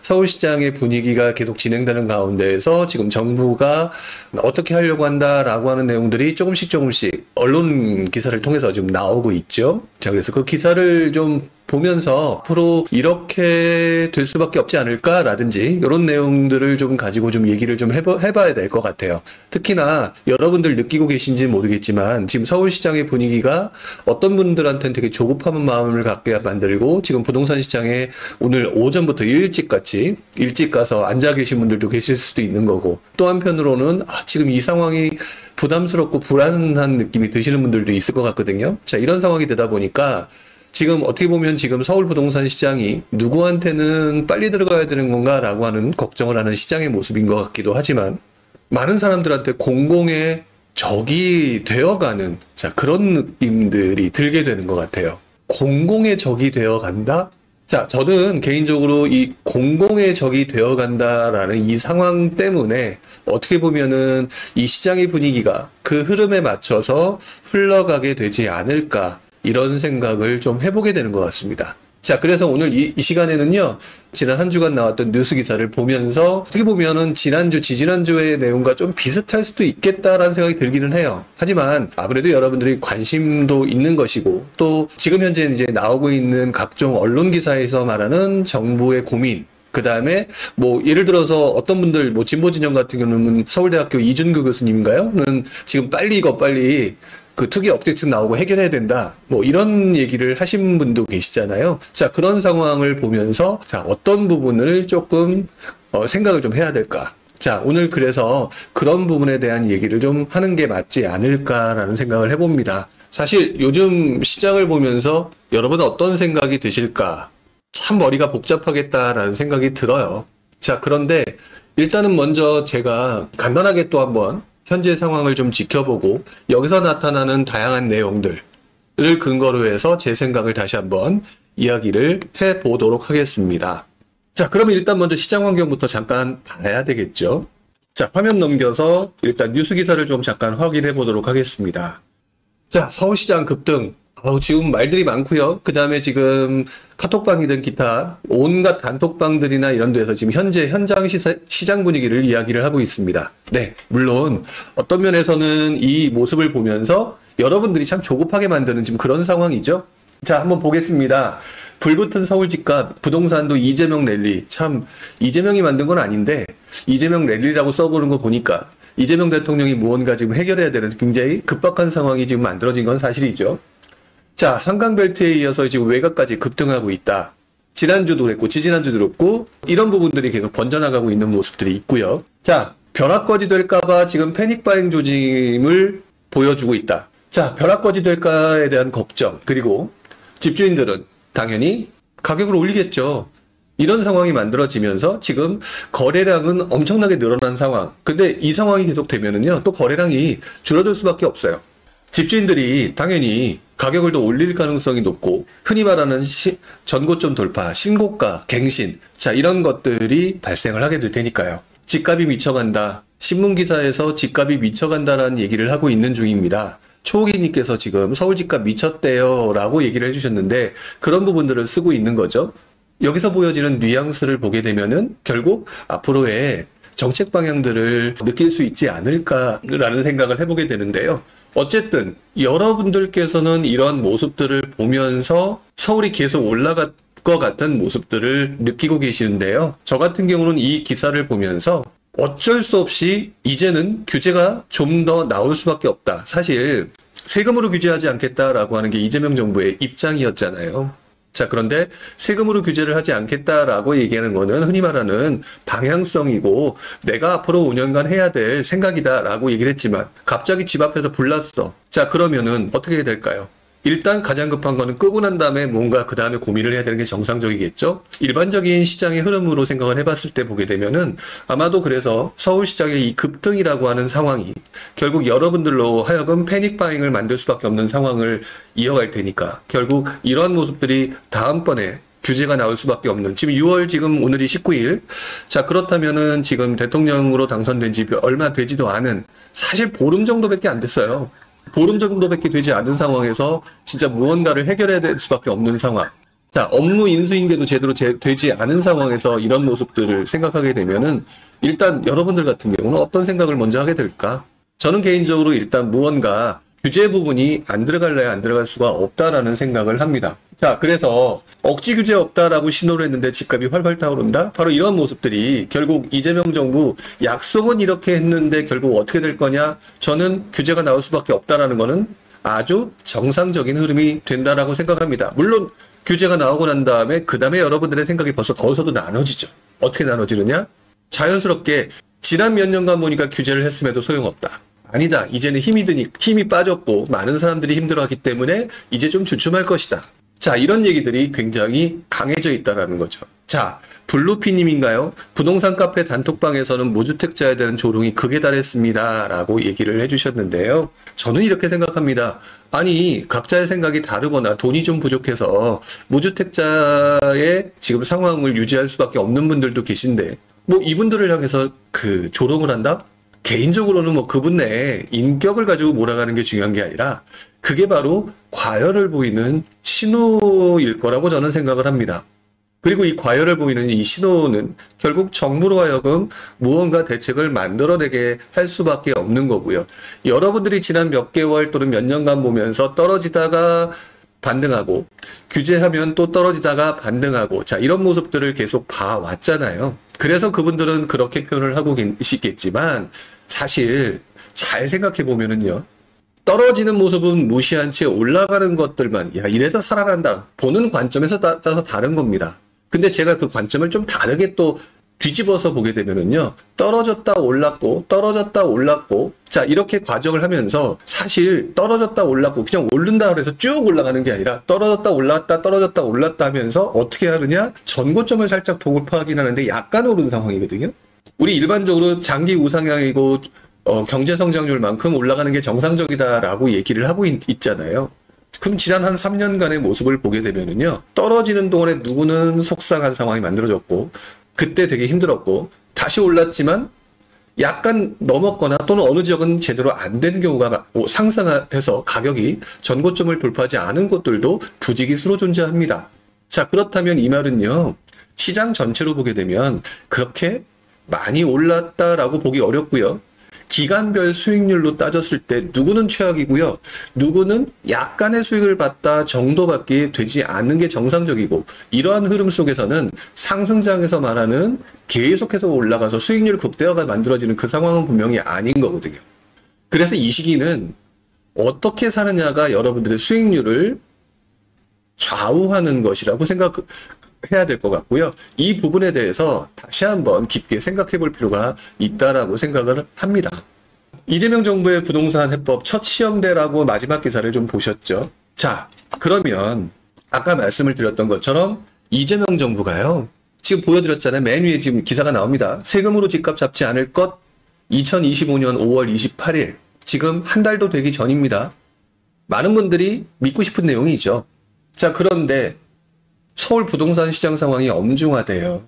서울시장의 분위기가 계속 진행되는 가운데에서 지금 정부가 어떻게 하려고 한다라고 하는 내용들이 조금씩 언론 기사를 통해서 지금 나오고 있죠. 자, 그래서 그 기사를 좀 보면서 앞으로 이렇게 될 수밖에 없지 않을까라든지 이런 내용들을 좀 가지고 좀 얘기를 좀 해봐야 될 것 같아요. 특히나 여러분들 느끼고 계신지 모르겠지만 지금 서울시장의 분위기가 어떤 분들한테는 되게 조급한 마음을 갖게 만들고 지금 부동산 시장에 오늘 오전부터 일찍 가서 앉아 계신 분들도 계실 수도 있는 거고, 또 한편으로는 지금 이 상황이 부담스럽고 불안한 느낌이 드시는 분들도 있을 것 같거든요. 자, 이런 상황이 되다 보니까 지금 어떻게 보면 지금 서울 부동산 시장이 누구한테는 빨리 들어가야 되는 건가라고 하는 걱정을 하는 시장의 모습인 것 같기도 하지만, 많은 사람들한테 공공의 적이 되어가는 그런 느낌들이 들게 되는 것 같아요. 공공의 적이 되어간다? 자, 저는 개인적으로 이 공공의 적이 되어간다라는 이 상황 때문에 어떻게 보면은 이 시장의 분위기가 그 흐름에 맞춰서 흘러가게 되지 않을까, 이런 생각을 좀 해보게 되는 것 같습니다. 자, 그래서 오늘 이 시간에는요, 지난 한 주간 나왔던 뉴스 기사를 보면서 어떻게 보면은 지지난주의 내용과 좀 비슷할 수도 있겠다라는 생각이 들기는 해요. 하지만 아무래도 여러분들이 관심도 있는 것이고, 또 지금 현재 이제 나오고 있는 각종 언론 기사에서 말하는 정부의 고민, 그 다음에 예를 들어서 어떤 분들 진보 진영 같은 경우는 서울대학교 이준규 교수님인가요?는 지금 빨리 그 투기 억제층 나오고 해결해야 된다, 이런 얘기를 하신 분도 계시잖아요. 자, 그런 상황을 보면서 어떤 부분을 조금 생각을 좀 해야 될까. 자, 오늘 그래서 그런 부분에 대한 얘기를 좀 하는 게 맞지 않을까라는 생각을 해봅니다. 사실 요즘 시장을 보면서 여러분은 어떤 생각이 드실까? 참 머리가 복잡하겠다라는 생각이 들어요. 자, 그런데 일단은 먼저 제가 간단하게 또 한번 현재 상황을 좀 지켜보고 여기서 나타나는 다양한 내용들을 근거로 해서 제 생각을 다시 한번 이야기를 해보도록 하겠습니다. 자, 그러면 일단 먼저 시장 환경부터 잠깐 봐야 되겠죠. 자, 화면 넘겨서 일단 뉴스 기사를 좀 잠깐 확인해 보도록 하겠습니다. 자, 서울시장 급등. 지금 말들이 많고요. 그 다음에 지금 카톡방이든 기타 온갖 단톡방들이나 이런 데서 지금 현재 현장 시장 분위기를 이야기를 하고 있습니다. 네, 물론 어떤 면에서는 이 모습을 보면서 여러분들이 참 조급하게 만드는 지금 그런 상황이죠. 자, 한번 보겠습니다. 불붙은 서울 집값, 부동산도 이재명 랠리. 참 이재명이 만든 건 아닌데 이재명 랠리라고 써보는 거 보니까 이재명 대통령이 무언가 지금 해결해야 되는 굉장히 급박한 상황이 지금 만들어진 건 사실이죠. 자, 한강벨트에 이어서 지금 외곽까지 급등하고 있다. 지난주도 그랬고 지지난주도 그랬고 이런 부분들이 계속 번져나가고 있는 모습들이 있고요. 자, 벼락거지 될까봐 지금 패닉바잉 조짐을 보여주고 있다. 자, 벼락거지 될까에 대한 걱정, 그리고 집주인들은 당연히 가격을 올리겠죠. 이런 상황이 만들어지면서 지금 거래량은 엄청나게 늘어난 상황. 근데 이 상황이 계속되면은요, 또 거래량이 줄어들 수밖에 없어요. 집주인들이 당연히 가격을 더 올릴 가능성이 높고, 흔히 말하는 전고점 돌파, 신고가, 갱신, 자, 이런 것들이 발생을 하게 될 테니까요. 집값이 미쳐간다. 신문기사에서 집값이 미쳐간다라는 얘기를 하고 있는 중입니다. 초호기님께서 지금 서울 집값 미쳤대요 라고 얘기를 해주셨는데, 그런 부분들을 쓰고 있는 거죠. 여기서 보여지는 뉘앙스를 보게 되면은 결국 앞으로의 정책 방향들을 느낄 수 있지 않을까라는 생각을 해보게 되는데요. 어쨌든 여러분들께서는 이런 모습들을 보면서 서울이 계속 올라갈 것 같은 모습들을 느끼고 계시는데요. 저 같은 경우는 이 기사를 보면서 어쩔 수 없이 이제는 규제가 좀 더 나올 수밖에 없다. 사실 세금으로 규제하지 않겠다라고 하는 게 이재명 정부의 입장이었잖아요. 자, 그런데 세금으로 규제를 하지 않겠다라고 얘기하는 거는 흔히 말하는 방향성이고 내가 앞으로 5년간 해야 될 생각이다라고 얘기를 했지만 갑자기 집 앞에서 불 났어. 자, 그러면은 어떻게 될까요? 일단 가장 급한 거는 끄고 난 다음에 뭔가 그 다음에 고민을 해야 되는 게 정상적이겠죠? 일반적인 시장의 흐름으로 생각을 해봤을 때 보게 되면은 아마도 그래서 서울시장의 이 급등이라고 하는 상황이 결국 여러분들로 하여금 패닉바잉을 만들 수밖에 없는 상황을 이어갈 테니까 결국 이러한 모습들이 다음번에 규제가 나올 수밖에 없는, 지금 6월 지금 오늘이 19일. 자, 그렇다면은 지금 대통령으로 당선된 지 얼마 되지도 않은, 사실 보름 정도밖에 안 됐어요. 보름 정도밖에 되지 않은 상황에서 진짜 무언가를 해결해야 될 수밖에 없는 상황. 자, 업무 인수인계도 제대로 되지 않은 상황에서 이런 모습들을 생각하게 되면은 일단 여러분들 같은 경우는 어떤 생각을 먼저 하게 될까? 저는 개인적으로 일단 무언가 규제 부분이 안 들어갈래야 안 들어갈 수가 없다라는 생각을 합니다. 자, 그래서 억지 규제 없다라고 신호를 했는데 집값이 활활 타오른다? 바로 이런 모습들이 결국 이재명 정부 약속은 이렇게 했는데 결국 어떻게 될 거냐? 저는 규제가 나올 수밖에 없다라는 거는 아주 정상적인 흐름이 된다라고 생각합니다. 물론 규제가 나오고 난 다음에 그 다음에 여러분들의 생각이 벌써 거기서도 나눠지죠. 어떻게 나눠지느냐? 자연스럽게 지난 몇 년간 보니까 규제를 했음에도 소용없다. 아니다. 이제는 힘이 빠졌고 많은 사람들이 힘들어하기 때문에 이제 좀 주춤할 것이다. 자, 이런 얘기들이 굉장히 강해져 있다는 거죠. 자, 블루피님인가요? 부동산 카페 단톡방에서는 무주택자에 대한 조롱이 극에 달했습니다. 라고 얘기를 해주셨는데요. 저는 이렇게 생각합니다. 아니, 각자의 생각이 다르거나 돈이 좀 부족해서 무주택자의 지금 상황을 유지할 수밖에 없는 분들도 계신데, 뭐 이분들을 향해서 조롱을 한다? 개인적으로는 뭐 그분 내에 인격을 가지고 몰아가는 게 중요한 게 아니라 그게 바로 과열을 보이는 신호일 거라고 저는 생각을 합니다. 그리고 이 과열을 보이는 이 신호는 결국 정부로 하여금 무언가 대책을 만들어내게 할 수밖에 없는 거고요. 여러분들이 지난 몇 개월 또는 몇 년간 보면서 떨어지다가 반등하고 규제하면 또 떨어지다가 반등하고 자 이런 모습들을 계속 봐왔잖아요. 그래서 그분들은 그렇게 표현을 하고 계시겠지만 사실 잘 생각해 보면은요. 떨어지는 모습은 무시한 채 올라가는 것들만 야 이래도 살아난다. 보는 관점에서 따라서 다른 겁니다. 근데 제가 그 관점을 좀 다르게 또 뒤집어서 보게 되면은요. 떨어졌다 올랐고 떨어졌다 올랐고 자 이렇게 과정을 하면서 사실 떨어졌다 올랐고 그냥 오른다 그래서 쭉 올라가는 게 아니라 떨어졌다 올랐다 떨어졌다 올랐다 하면서 어떻게 하느냐 전고점을 살짝 돌파하긴 하는데 약간 오른 상황이거든요. 우리 일반적으로 장기 우상향이고 경제 성장률만큼 올라가는 게 정상적이다라고 얘기를 하고 있잖아요. 그럼 지난 한 3년간의 모습을 보게 되면은요. 떨어지는 동안에 누구는 속상한 상황이 만들어졌고 그때 되게 힘들었고 다시 올랐지만 약간 넘었거나 또는 어느 지역은 제대로 안 된 경우가 상승해서 가격이 전고점을 돌파하지 않은 곳들도 부지기수로 존재합니다. 자 그렇다면 이 말은요. 시장 전체로 보게 되면 그렇게 많이 올랐다라고 보기 어렵고요. 기간별 수익률로 따졌을 때 누구는 최악이고요. 누구는 약간의 수익을 봤다 정도밖에 되지 않는 게 정상적이고 이러한 흐름 속에서는 상승장에서 말하는 계속해서 올라가서 수익률 극대화가 만들어지는 그 상황은 분명히 아닌 거거든요. 그래서 이 시기는 어떻게 사느냐가 여러분들의 수익률을 좌우하는 것이라고 생각해야 될 것 같고요. 이 부분에 대해서 다시 한번 깊게 생각해 볼 필요가 있다라고 생각을 합니다. 이재명 정부의 부동산 해법 첫 시험대라고 마지막 기사를 좀 보셨죠? 자, 그러면 아까 말씀을 드렸던 것처럼 이재명 정부가요. 지금 보여드렸잖아요. 맨 위에 지금 기사가 나옵니다. 세금으로 집값 잡지 않을 것 2025년 5월 28일 지금 한 달도 되기 전입니다. 많은 분들이 믿고 싶은 내용이죠. 자, 그런데 서울 부동산 시장 상황이 엄중하대요.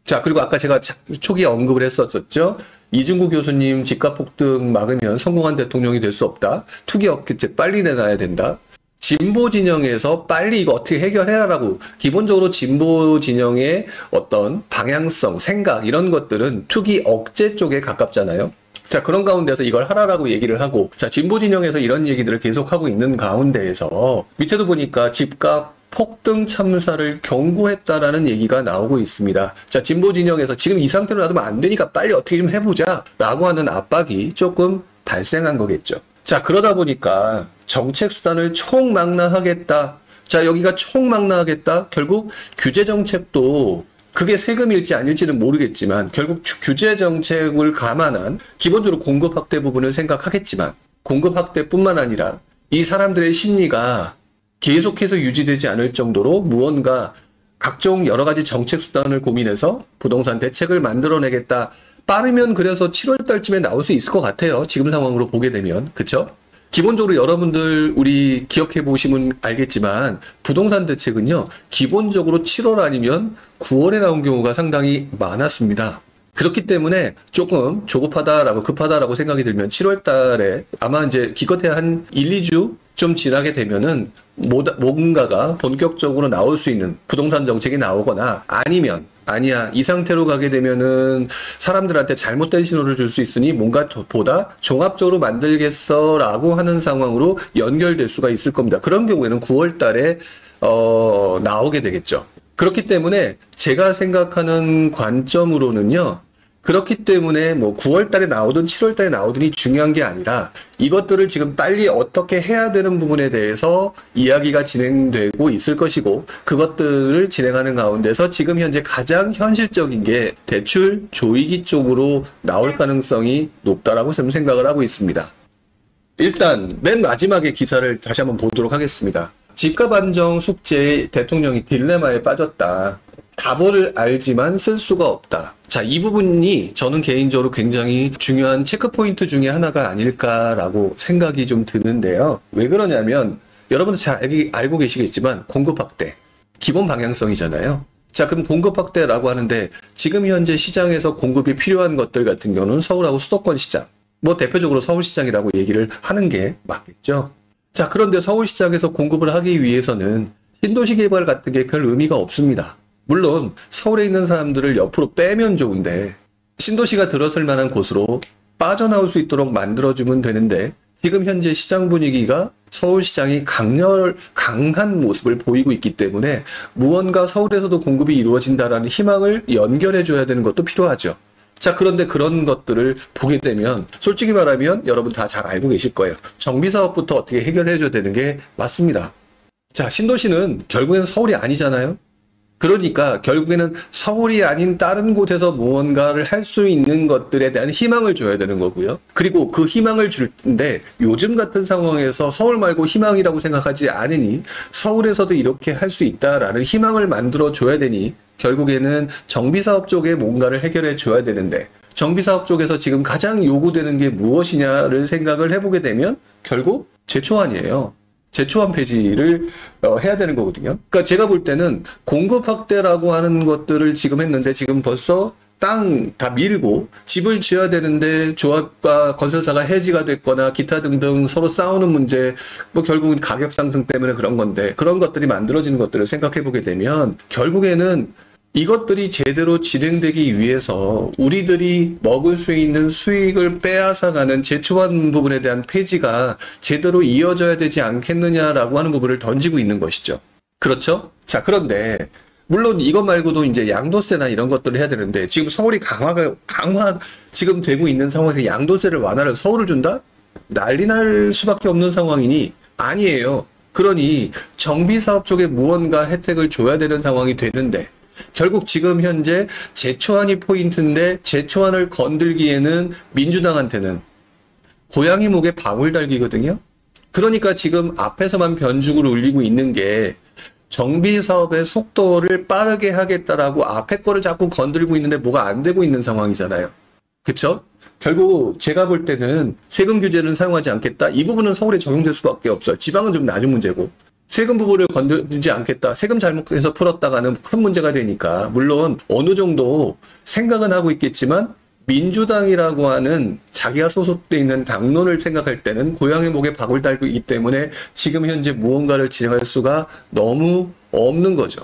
자, 그리고 아까 제가 초기에 언급을 했었죠. 이중구 교수님 집값 폭등 막으면 성공한 대통령이 될 수 없다. 투기 억제책 빨리 내놔야 된다. 진보 진영에서 빨리 이거 어떻게 해결해라라고 기본적으로 진보 진영의 어떤 방향성, 생각 이런 것들은 투기 억제 쪽에 가깝잖아요. 자, 그런 가운데서 이걸 하라라고 얘기를 하고 자, 진보 진영에서 이런 얘기들을 계속하고 있는 가운데에서 밑에도 보니까 집값 폭등 참사를 경고했다라는 얘기가 나오고 있습니다. 자, 진보 진영에서 지금 이 상태로 놔두면 안 되니까 빨리 어떻게 좀 해보자 라고 하는 압박이 조금 발생한 거겠죠. 자, 그러다 보니까 정책 수단을 총망라하겠다. 자, 여기가 총망라하겠다. 결국 규제 정책도 그게 세금일지 아닐지는 모르겠지만 결국 규제 정책을 감안한 기본적으로 공급 확대 부분을 생각하겠지만 공급 확대뿐만 아니라 이 사람들의 심리가 계속해서 유지되지 않을 정도로 무언가 각종 여러 가지 정책 수단을 고민해서 부동산 대책을 만들어내겠다. 빠르면 그래서 7월 달쯤에 나올 수 있을 것 같아요. 지금 상황으로 보게 되면. 그쵸? 기본적으로 여러분들 우리 기억해 보시면 알겠지만 부동산 대책은요. 기본적으로 7월 아니면 9월에 나온 경우가 상당히 많았습니다. 그렇기 때문에 조금 조급하다라고 급하다라고 생각이 들면 7월 달에 아마 이제 기껏해야 한 1, 2주 좀 지나게 되면은 뭔가가 본격적으로 나올 수 있는 부동산 정책이 나오거나 아니면 아니야 이 상태로 가게 되면은 사람들한테 잘못된 신호를 줄 수 있으니 뭔가 보다 종합적으로 만들겠어라고 하는 상황으로 연결될 수가 있을 겁니다. 그런 경우에는 9월 달에 나오게 되겠죠. 그렇기 때문에 제가 생각하는 관점으로는요. 그렇기 때문에 뭐 9월 달에 나오든 7월 달에 나오든이 중요한 게 아니라 이것들을 지금 빨리 어떻게 해야 되는 부분에 대해서 이야기가 진행되고 있을 것이고 그것들을 진행하는 가운데서 지금 현재 가장 현실적인 게 대출 조이기 쪽으로 나올 가능성이 높다라고 저는 생각을 하고 있습니다. 일단 맨 마지막에 기사를 다시 한번 보도록 하겠습니다. 집값 안정 숙제에 대통령이 딜레마에 빠졌다. 답을 알지만 쓸 수가 없다. 자, 이 부분이 저는 개인적으로 굉장히 중요한 체크포인트 중에 하나가 아닐까라고 생각이 좀 드는데요. 왜 그러냐면 여러분들 잘 알고 계시겠지만 공급 확대, 기본 방향성이잖아요. 자, 그럼 공급 확대라고 하는데 지금 현재 시장에서 공급이 필요한 것들 같은 경우는 서울하고 수도권 시장, 뭐 대표적으로 서울시장이라고 얘기를 하는 게 맞겠죠. 자, 그런데 서울시장에서 공급을 하기 위해서는 신도시 개발 같은 게 별 의미가 없습니다. 물론 서울에 있는 사람들을 옆으로 빼면 좋은데 신도시가 들어설 만한 곳으로 빠져나올 수 있도록 만들어주면 되는데 지금 현재 시장 분위기가 서울시장이 강한 모습을 보이고 있기 때문에 무언가 서울에서도 공급이 이루어진다라는 희망을 연결해줘야 되는 것도 필요하죠. 자, 그런데 그런 것들을 보게 되면 솔직히 말하면 여러분 다 잘 알고 계실 거예요. 정비사업부터 어떻게 해결해줘야 되는 게 맞습니다. 자, 신도시는 결국에는 서울이 아니잖아요. 그러니까 결국에는 서울이 아닌 다른 곳에서 무언가를 할 수 있는 것들에 대한 희망을 줘야 되는 거고요. 그리고 그 희망을 줄 텐데 요즘 같은 상황에서 서울 말고 희망이라고 생각하지 않으니 서울에서도 이렇게 할 수 있다라는 희망을 만들어 줘야 되니 결국에는 정비사업 쪽에 뭔가를 해결해 줘야 되는데 정비사업 쪽에서 지금 가장 요구되는 게 무엇이냐를 생각을 해보게 되면 결국 제초안이에요. 제초안 폐지를 해야 되는 거거든요. 그러니까 제가 볼 때는 공급 확대라고 하는 것들을 지금 했는데 지금 벌써 땅 다 밀고 집을 지어야 되는데 조합과 건설사가 해지가 됐거나 기타 등등 서로 싸우는 문제, 뭐 결국은 가격 상승 때문에 그런 건데 그런 것들이 만들어지는 것들을 생각해 보게 되면 결국에는 이것들이 제대로 진행되기 위해서 우리들이 먹을 수 있는 수익을 빼앗아가는 제초한 부분에 대한 폐지가 제대로 이어져야 되지 않겠느냐라고 하는 부분을 던지고 있는 것이죠. 그렇죠? 자, 그런데 물론 이것 말고도 이제 양도세나 이런 것들을 해야 되는데 지금 서울이 강화 지금 되고 있는 상황에서 양도세를 완화를 서울을 준다? 난리 날 수밖에 없는 상황이니 아니에요. 그러니 정비사업 쪽에 무언가 혜택을 줘야 되는 상황이 되는데 결국 지금 현재 제초안이 포인트인데 제초안을 건들기에는 민주당한테는 고양이 목에 방울 달기거든요. 그러니까 지금 앞에서만 변죽을 울리고 있는 게 정비사업의 속도를 빠르게 하겠다라고 앞에 거를 자꾸 건들고 있는데 뭐가 안 되고 있는 상황이잖아요. 그쵸? 결국 제가 볼 때는 세금 규제는 사용하지 않겠다. 이 부분은 서울에 적용될 수밖에 없어요. 지방은 좀 낮은 문제고. 세금 부분을 건들지 않겠다. 세금 잘못해서 풀었다가는 큰 문제가 되니까 물론 어느 정도 생각은 하고 있겠지만 민주당이라고 하는 자기가 소속돼 있는 당론을 생각할 때는 고양이 목에 박을 달고 있기 때문에 지금 현재 무언가를 진행할 수가 너무 없는 거죠.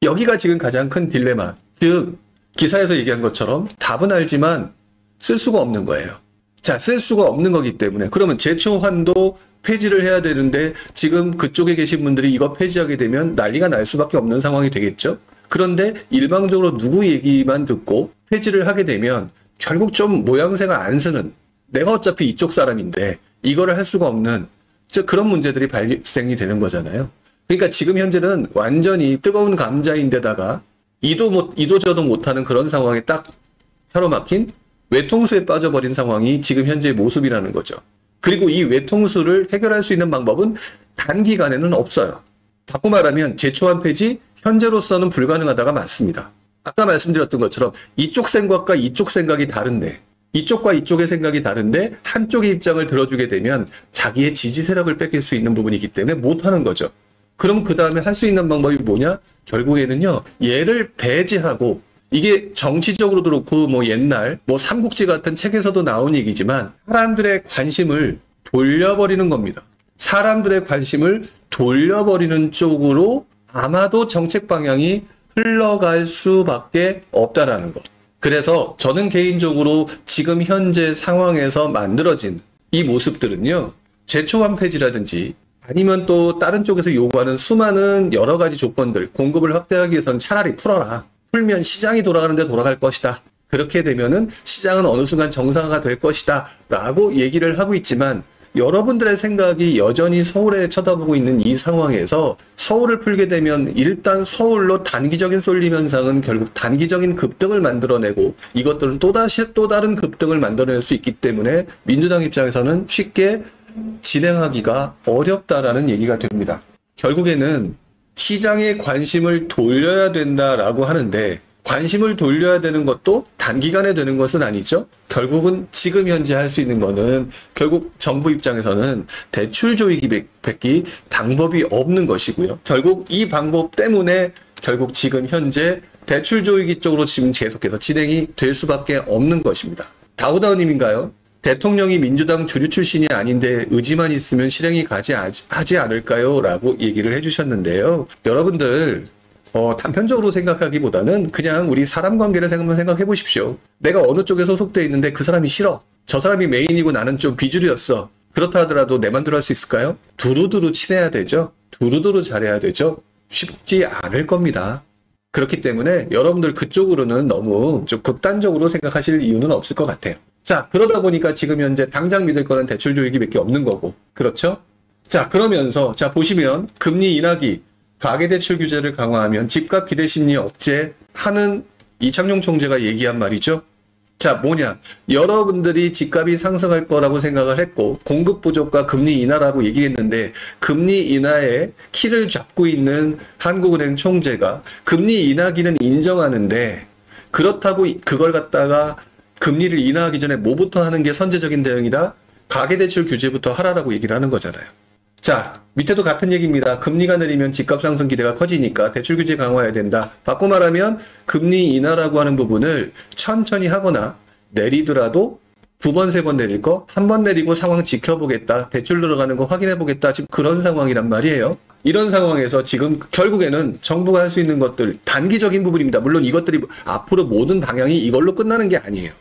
여기가 지금 가장 큰 딜레마. 즉 기사에서 얘기한 것처럼 답은 알지만 쓸 수가 없는 거예요. 자, 쓸 수가 없는 거기 때문에 그러면 제초환도 폐지를 해야 되는데 지금 그쪽에 계신 분들이 이거 폐지하게 되면 난리가 날 수밖에 없는 상황이 되겠죠. 그런데 일방적으로 누구 얘기만 듣고 폐지를 하게 되면 결국 좀 모양새가 안 쓰는 내가 어차피 이쪽 사람인데 이거를 할 수가 없는 그런 문제들이 발생이 되는 거잖아요. 그러니까 지금 현재는 완전히 뜨거운 감자인데다가 이도 저도 못하는 그런 상황에 딱 사로막힌 외통수에 빠져버린 상황이 지금 현재의 모습이라는 거죠. 그리고 이 외통수를 해결할 수 있는 방법은 단기간에는 없어요. 바꿔 말하면 제초안 폐지 현재로서는 불가능하다가 맞습니다. 아까 말씀드렸던 것처럼 이쪽 생각과 이쪽 생각이 다른데 이쪽과 이쪽의 생각이 다른데 한쪽의 입장을 들어주게 되면 자기의 지지 세력을 뺏길 수 있는 부분이기 때문에 못하는 거죠. 그럼 그 다음에 할 수 있는 방법이 뭐냐? 결국에는요. 얘를 배제하고 이게 정치적으로도 그렇고 뭐 옛날 뭐 삼국지 같은 책에서도 나온 얘기지만 사람들의 관심을 돌려버리는 겁니다. 사람들의 관심을 돌려버리는 쪽으로 아마도 정책 방향이 흘러갈 수밖에 없다라는 것. 그래서 저는 개인적으로 지금 현재 상황에서 만들어진 이 모습들은요, 제초반 폐지라든지 아니면 또 다른 쪽에서 요구하는 수많은 여러 가지 조건들, 공급을 확대하기 위해서는 차라리 풀어라. 풀면 시장이 돌아가는데 돌아갈 것이다. 그렇게 되면은 시장은 어느 순간 정상화가 될 것이다. 라고 얘기를 하고 있지만, 여러분들의 생각이 여전히 서울에 쳐다보고 있는 이 상황에서 서울을 풀게 되면 일단 서울로 단기적인 쏠림 현상은 결국 단기적인 급등을 만들어내고, 이것들은 또다시 또 다른 급등을 만들어낼 수 있기 때문에 민주당 입장에서는 쉽게 진행하기가 어렵다라는 얘기가 됩니다. 결국에는 시장에 관심을 돌려야 된다라고 하는데, 관심을 돌려야 되는 것도 단기간에 되는 것은 아니죠. 결국은 지금 현재 할 수 있는 거는 결국 정부 입장에서는 대출 조이기밖에 방법이 없는 것이고요. 결국 이 방법 때문에 결국 지금 현재 대출 조이기 쪽으로 지금 계속해서 진행이 될 수밖에 없는 것입니다. 다우다우님인가요? 대통령이 민주당 주류 출신이 아닌데 의지만 있으면 실행이 하지 않을까요? 라고 얘기를 해주셨는데요. 여러분들 단편적으로 생각하기보다는 그냥 우리 사람 관계를 한번 생각해 보십시오. 내가 어느 쪽에 소속돼 있는데 그 사람이 싫어. 저 사람이 메인이고 나는 좀 비주류였어. 그렇다 하더라도 내 맘대로 할 수 있을까요? 두루두루 친해야 되죠. 두루두루 잘해야 되죠. 쉽지 않을 겁니다. 그렇기 때문에 여러분들 그쪽으로는 너무 좀 극단적으로 생각하실 이유는 없을 것 같아요. 자, 그러다 보니까 지금 현재 당장 믿을 거는 대출 조이기밖에 없는 거고. 그렇죠? 자, 그러면서 자 보시면 금리 인하기, 가계대출 규제를 강화하면 집값 기대 심리 억제하는 이창용 총재가 얘기한 말이죠. 자, 뭐냐? 여러분들이 집값이 상승할 거라고 생각을 했고 공급 부족과 금리 인하라고 얘기했는데, 금리 인하에 키를 잡고 있는 한국은행 총재가 금리 인하기는 인정하는데, 그렇다고 그걸 갖다가 금리를 인하하기 전에 뭐부터 하는 게 선제적인 대응이다? 가계대출 규제부터 하라라고 얘기를 하는 거잖아요. 자, 밑에도 같은 얘기입니다. 금리가 내리면 집값 상승 기대가 커지니까 대출 규제 강화해야 된다. 바꿔 말하면 금리 인하라고 하는 부분을 천천히 하거나 내리더라도 2번, 3번 내릴 거, 1번 내리고 상황 지켜보겠다. 대출 들어가는 거 확인해보겠다. 지금 그런 상황이란 말이에요. 이런 상황에서 지금 결국에는 정부가 할 수 있는 것들 단기적인 부분입니다. 물론 이것들이 앞으로 모든 방향이 이걸로 끝나는 게 아니에요.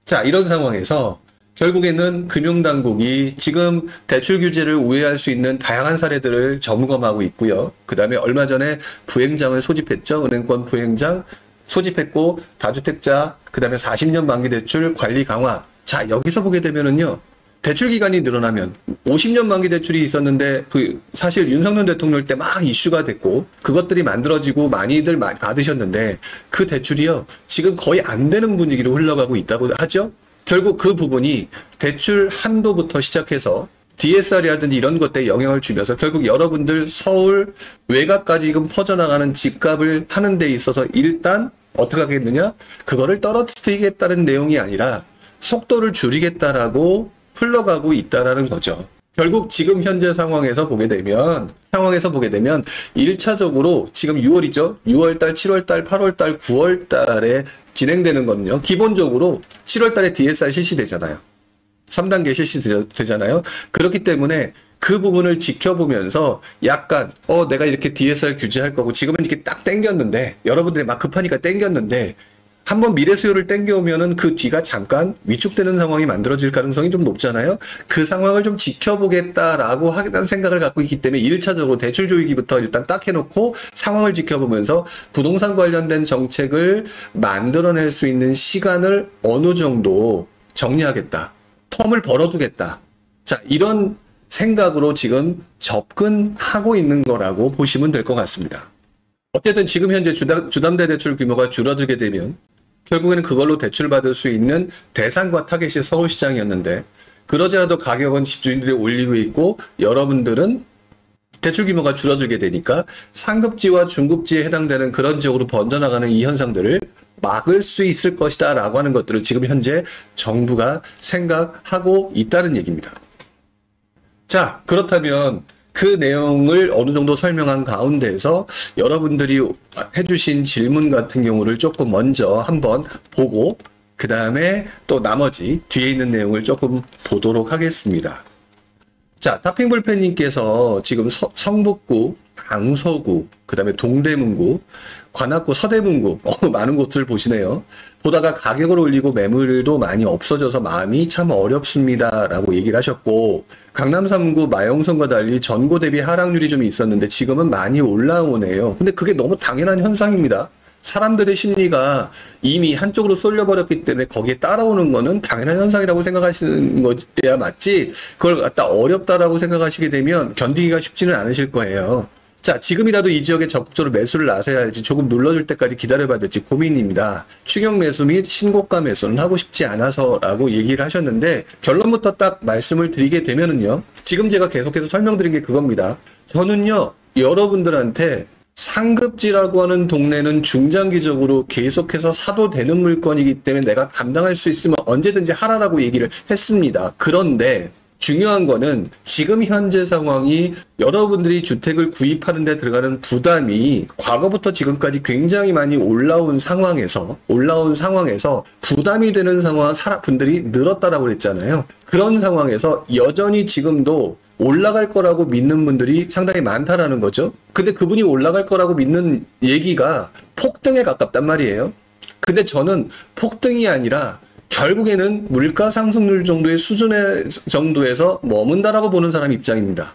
자, 이런 상황에서 결국에는 금융당국이 지금 대출 규제를 우회할 수 있는 다양한 사례들을 점검하고 있고요. 그 다음에 얼마 전에 부행장을 소집했죠. 은행권 부행장 소집했고, 다주택자, 그 다음에 40년 만기 대출 관리 강화. 자, 여기서 보게 되면은요, 대출 기간이 늘어나면 50년 만기 대출이 있었는데 사실 윤석열 대통령 때 막 이슈가 됐고 그것들이 만들어지고 많이들 받으셨는데 그 대출이요 지금 거의 안 되는 분위기로 흘러가고 있다고 하죠. 결국 그 부분이 대출 한도부터 시작해서 DSR이라든지 이런 것들에 영향을 주면서 결국 여러분들 서울 외곽까지 지금 퍼져나가는 집값을 하는 데 있어서 일단 어떻게 하겠느냐? 그거를 떨어뜨리겠다는 내용이 아니라 속도를 줄이겠다라고 흘러가고 있다라는 거죠. 결국 지금 현재 상황에서 보게 되면 1차적으로 지금 6월이죠. 6월달, 7월달, 8월달, 9월달에 진행되는 거는요. 기본적으로 7월달에 DSR 실시되잖아요. 3단계 실시되잖아요. 그렇기 때문에 그 부분을 지켜보면서 약간 내가 이렇게 DSR 규제할 거고 지금은 이렇게 딱 땡겼는데 여러분들이 막 급하니까 땡겼는데 한번 미래 수요를 땡겨오면은 그 뒤가 잠깐 위축되는 상황이 만들어질 가능성이 좀 높잖아요. 그 상황을 좀 지켜보겠다라고 하는 생각을 갖고 있기 때문에 1차적으로 대출 조이기부터 일단 딱 해놓고 상황을 지켜보면서 부동산 관련된 정책을 만들어낼 수 있는 시간을 어느 정도 정리하겠다. 텀을 벌어두겠다. 자, 이런 생각으로 지금 접근하고 있는 거라고 보시면 될 것 같습니다. 어쨌든 지금 현재 주담대 대출 규모가 줄어들게 되면 결국에는 그걸로 대출받을 수 있는 대상과 타겟이 서울시장이었는데 그러지 않아도 가격은 집주인들이 올리고 있고 여러분들은 대출 규모가 줄어들게 되니까 상급지와 중급지에 해당되는 그런 지역으로 번져나가는 이 현상들을 막을 수 있을 것이다 라고 하는 것들을 지금 현재 정부가 생각하고 있다는 얘기입니다. 자, 그렇다면 그 내용을 어느 정도 설명한 가운데에서 여러분들이 해주신 질문 같은 경우를 조금 먼저 한번 보고 그 다음에 또 나머지 뒤에 있는 내용을 조금 보도록 하겠습니다. 자, 타핑불펜님께서 지금 성북구, 강서구, 그 다음에 동대문구, 관악구, 서대문구, 많은 곳을 보시네요. 보다가 가격을 올리고 매물도 많이 없어져서 마음이 참 어렵습니다. 라고 얘기를 하셨고, 강남 3구 마영선과 달리 전고 대비 하락률이 좀 있었는데 지금은 많이 올라오네요. 근데 그게 너무 당연한 현상입니다. 사람들의 심리가 이미 한쪽으로 쏠려버렸기 때문에 거기에 따라오는 거는 당연한 현상이라고 생각하시는 거야 맞지, 그걸 갖다 어렵다라고 생각하시게 되면 견디기가 쉽지는 않으실 거예요. 자, 지금이라도 이 지역에 적극적으로 매수를 나서야 할지 조금 눌러줄 때까지 기다려봐야 될지 고민입니다. 추격 매수 및 신고가 매수는 하고 싶지 않아서 라고 얘기를 하셨는데, 결론부터 딱 말씀을 드리게 되면은요, 지금 제가 계속해서 설명드린 게 그겁니다. 저는요, 여러분들한테 상급지라고 하는 동네는 중장기적으로 계속해서 사도 되는 물건이기 때문에 내가 감당할 수 있으면 언제든지 하라라고 얘기를 했습니다. 그런데 중요한 거는 지금 현재 상황이 여러분들이 주택을 구입하는 데 들어가는 부담이 과거부터 지금까지 굉장히 많이 올라온 상황에서 부담이 되는 분들이 늘었다라고 그랬잖아요. 그런 상황에서 여전히 지금도 올라갈 거라고 믿는 분들이 상당히 많다라는 거죠. 근데 그분이 올라갈 거라고 믿는 얘기가 폭등에 가깝단 말이에요. 근데 저는 폭등이 아니라 결국에는 물가 상승률 정도의 정도에서 머문다라고 보는 사람 입장입니다.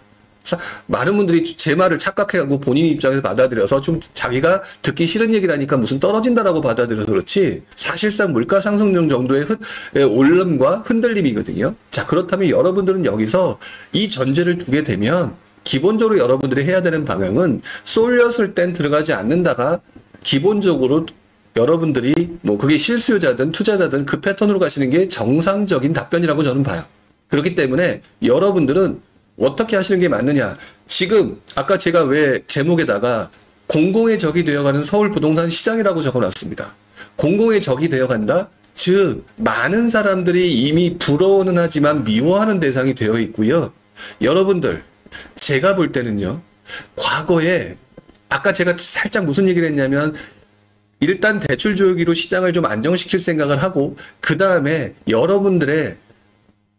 많은 분들이 제 말을 착각해가고 본인 입장에서 받아들여서 좀 자기가 듣기 싫은 얘기를 하니까 무슨 떨어진다라고 받아들여서 그렇지, 사실상 물가 상승률 정도의 오름과 흔들림이거든요. 자, 그렇다면 여러분들은 여기서 이 전제를 두게 되면 기본적으로 여러분들이 해야 되는 방향은 쏠렸을 땐 들어가지 않는다가 기본적으로 여러분들이 뭐 그게 실수요자든 투자자든 그 패턴으로 가시는 게 정상적인 답변이라고 저는 봐요. 그렇기 때문에 여러분들은 어떻게 하시는 게 맞느냐. 지금 아까 제가 왜 제목에다가 공공의 적이 되어가는 서울 부동산 시장이라고 적어놨습니다. 공공의 적이 되어간다? 즉 많은 사람들이 이미 부러워는 하지만 미워하는 대상이 되어 있고요. 여러분들, 제가 볼 때는요, 과거에 아까 제가 살짝 무슨 얘기를 했냐면, 일단 대출 조이기로 시장을 좀 안정시킬 생각을 하고 그 다음에 여러분들의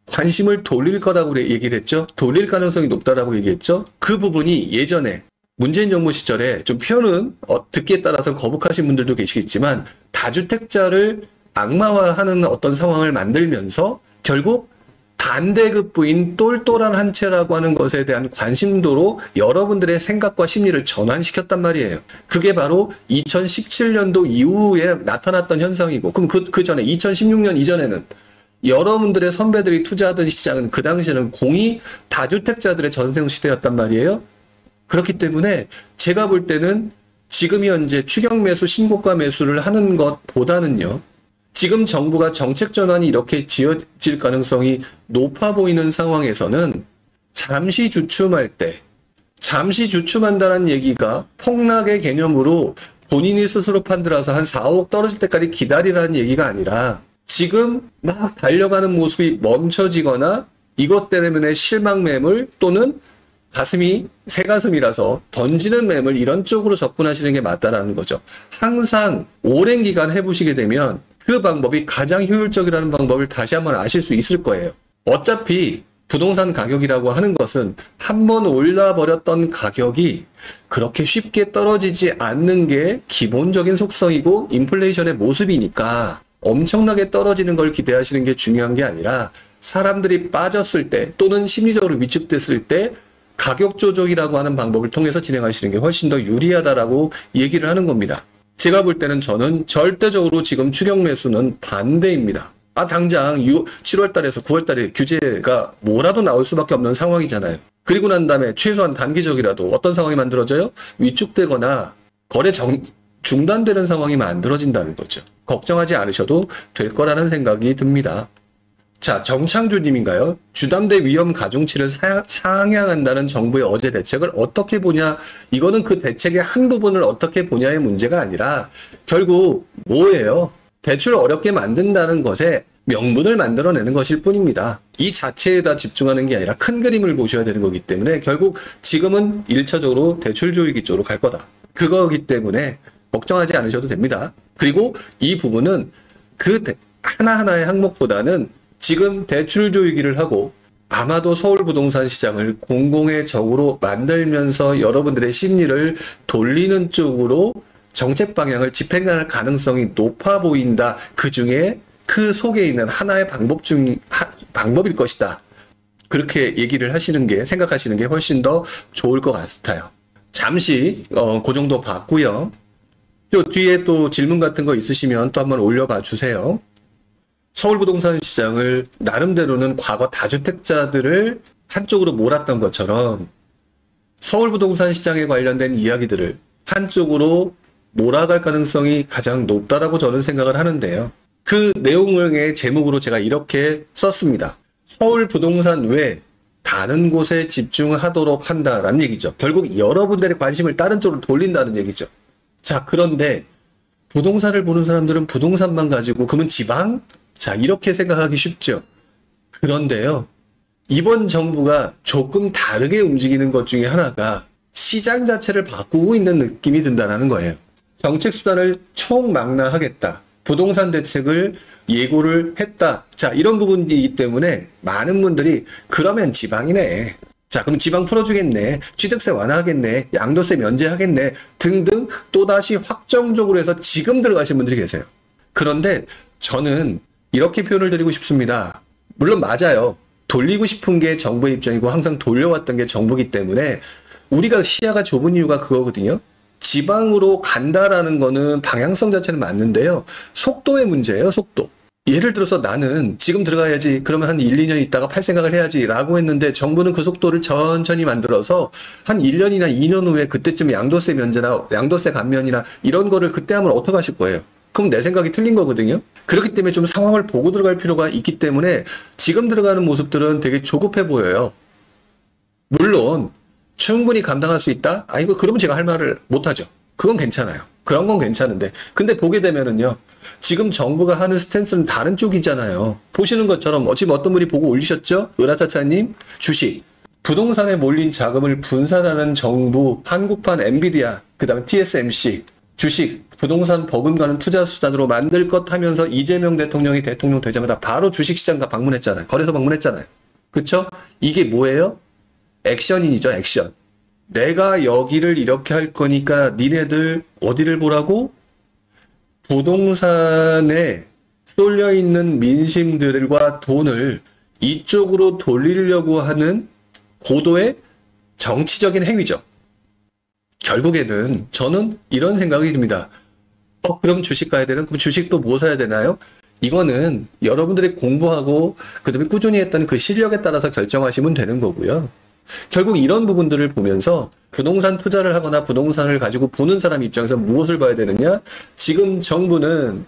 관심을 돌릴 거라고 얘기를 했죠. 돌릴 가능성이 높다라고 얘기했죠. 그 부분이 예전에 문재인 정부 시절에 좀 표현은 듣기에 따라서 거북하신 분들도 계시겠지만 다주택자를 악마화하는 어떤 상황을 만들면서 결국 반대급부인 똘똘한 한 채라고 하는 것에 대한 관심도로 여러분들의 생각과 심리를 전환시켰단 말이에요. 그게 바로 2017년도 이후에 나타났던 현상이고, 그럼 그 전에 2016년 이전에는 여러분들의 선배들이 투자하던 시장은 그 당시에는 공이 다주택자들의 전생 시대였단 말이에요. 그렇기 때문에 제가 볼 때는 지금 현재 추격 매수, 신고가 매수를 하는 것보다는요, 지금 정부가 정책 전환이 이렇게 지어질 가능성이 높아 보이는 상황에서는 잠시 주춤한다는 얘기가 폭락의 개념으로 본인이 스스로 판단해서 한 4, 5억 떨어질 때까지 기다리라는 얘기가 아니라 지금 막 달려가는 모습이 멈춰지거나 이것 때문에 실망 매물 또는 새가슴이라서 던지는 매물, 이런 쪽으로 접근하시는 게 맞다라는 거죠. 항상 오랜 기간 해보시게 되면 그 방법이 가장 효율적이라는 방법을 다시 한번 아실 수 있을 거예요. 어차피 부동산 가격이라고 하는 것은 한번 올라버렸던 가격이 그렇게 쉽게 떨어지지 않는 게 기본적인 속성이고 인플레이션의 모습이니까 엄청나게 떨어지는 걸 기대하시는 게 중요한 게 아니라 사람들이 빠졌을 때 또는 심리적으로 위축됐을 때 가격 조정이라고 하는 방법을 통해서 진행하시는 게 훨씬 더 유리하다라고 얘기를 하는 겁니다. 제가 볼 때는 저는 절대적으로 지금 추격 매수는 반대입니다. 당장 7월 달에서 9월 달에 규제가 뭐라도 나올 수밖에 없는 상황이잖아요. 그리고 난 다음에 최소한 단기적이라도 어떤 상황이 만들어져요? 위축되거나 거래 중단되는 상황이 만들어진다는 거죠. 걱정하지 않으셔도 될 거라는 생각이 듭니다. 자, 정창주님인가요? 주담대 위험 가중치를 상향한다는 정부의 어제 대책을 어떻게 보냐? 이거는 그 대책의 한 부분을 어떻게 보냐의 문제가 아니라 결국 뭐예요? 대출을 어렵게 만든다는 것에 명분을 만들어내는 것일 뿐입니다. 이 자체에다 집중하는 게 아니라 큰 그림을 보셔야 되는 거기 때문에 결국 지금은 1차적으로 대출 조이기 쪽으로 갈 거다. 그거기 때문에 걱정하지 않으셔도 됩니다. 그리고 이 부분은 그 하나하나의 항목보다는 지금 대출 조이기를 하고 아마도 서울 부동산 시장을 공공의 적으로 만들면서 여러분들의 심리를 돌리는 쪽으로 정책 방향을 집행할 가능성이 높아 보인다. 그 중에 그 속에 있는 하나의 방법일 것이다. 그렇게 얘기를 하시는 게, 생각하시는 게 훨씬 더 좋을 것 같아요. 잠시 그 정도 봤고요. 또 뒤에 또 질문 같은 거 있으시면 또 한번 올려봐 주세요. 서울 부동산 시장을 나름대로는 과거 다주택자들을 한쪽으로 몰았던 것처럼 서울 부동산 시장에 관련된 이야기들을 한쪽으로 몰아갈 가능성이 가장 높다라고 저는 생각을 하는데요. 그 내용의 제목으로 제가 이렇게 썼습니다. 서울 부동산 외 다른 곳에 집중하도록 한다라는 얘기죠. 결국 여러분들의 관심을 다른 쪽으로 돌린다는 얘기죠. 자, 그런데 부동산을 보는 사람들은 부동산만 가지고 그러면 지방? 자, 이렇게 생각하기 쉽죠. 그런데요, 이번 정부가 조금 다르게 움직이는 것 중에 하나가 시장 자체를 바꾸고 있는 느낌이 든다는 거예요. 정책 수단을 총망라하겠다. 부동산 대책을 예고를 했다. 자, 이런 부분이기 때문에 많은 분들이 그러면 지방이네. 자, 그럼 지방 풀어주겠네. 취득세 완화하겠네. 양도세 면제하겠네. 등등 또다시 확정적으로 해서 지금 들어가신 분들이 계세요. 그런데 저는 이렇게 표현을 드리고 싶습니다. 물론 맞아요. 돌리고 싶은 게 정부의 입장이고 항상 돌려왔던 게 정부이기 때문에 우리가 시야가 좁은 이유가 그거거든요. 지방으로 간다라는 거는 방향성 자체는 맞는데요. 속도의 문제예요, 속도. 예를 들어서 나는 지금 들어가야지, 그러면 한 1, 2년 있다가 팔 생각을 해야지 라고 했는데 정부는 그 속도를 천천히 만들어서 한 1년이나 2년 후에 그때쯤 양도세 면제나 양도세 감면이나 이런 거를 그때 하면 어떡 하실 거예요? 그럼 내 생각이 틀린 거거든요. 그렇기 때문에 좀 상황을 보고 들어갈 필요가 있기 때문에 지금 들어가는 모습들은 되게 조급해 보여요. 물론 충분히 감당할 수 있다? 이거 그러면 제가 할 말을 못하죠. 그건 괜찮아요. 그런 건 괜찮은데. 근데 보게 되면은요, 지금 정부가 하는 스탠스는 다른 쪽이잖아요. 보시는 것처럼 지금 어떤 분이 보고 올리셨죠? 으라차차님, 주식. 부동산에 몰린 자금을 분산하는 정부, 한국판 엔비디아, 그 다음에 TSMC, 주식, 부동산 버금가는 투자 수단으로 만들 것 하면서 이재명 대통령이 대통령 되자마자 바로 주식시장 방문했잖아요. 거래소 방문했잖아요. 그쵸? 이게 뭐예요? 액션이죠, 액션. 내가 여기를 이렇게 할 거니까 니네들 어디를 보라고? 부동산에 쏠려 있는 민심들과 돈을 이쪽으로 돌리려고 하는 고도의 정치적인 행위죠. 결국에는 저는 이런 생각이 듭니다. 그럼 주식 가야 되는? 그럼 주식도 뭐 사야 되나요? 이거는 여러분들이 공부하고 그다음에 꾸준히 했던 그 실력에 따라서 결정하시면 되는 거고요. 결국 이런 부분들을 보면서 부동산 투자를 하거나 부동산을 가지고 보는 사람 입장에서 무엇을 봐야 되느냐? 지금 정부는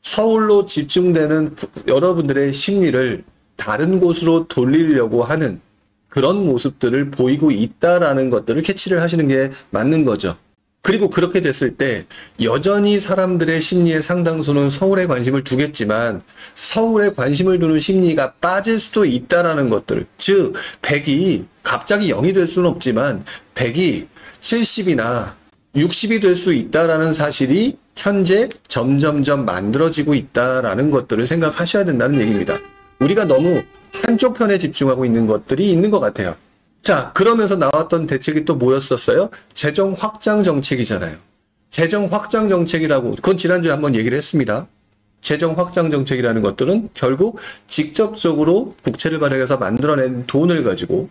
서울로 집중되는 여러분들의 심리를 다른 곳으로 돌리려고 하는 그런 모습들을 보이고 있다라는 것들을 캐치를 하시는 게 맞는 거죠. 그리고 그렇게 됐을 때 여전히 사람들의 심리의 상당수는 서울에 관심을 두겠지만 서울에 관심을 두는 심리가 빠질 수도 있다라는 것들. 즉 100이 갑자기 0이 될 수는 없지만 100이 70이나 60이 될 수 있다라는 사실이 현재 점점점 만들어지고 있다라는 것들을 생각하셔야 된다는 얘기입니다. 우리가 너무 한쪽 편에 집중하고 있는 것들이 있는 것 같아요. 자, 그러면서 나왔던 대책이 또 뭐였었어요? 재정 확장 정책이잖아요. 재정 확장 정책이라고, 그건 지난주에 한번 얘기를 했습니다. 재정 확장 정책이라는 것들은 결국 직접적으로 국채를 발행해서 만들어낸 돈을 가지고,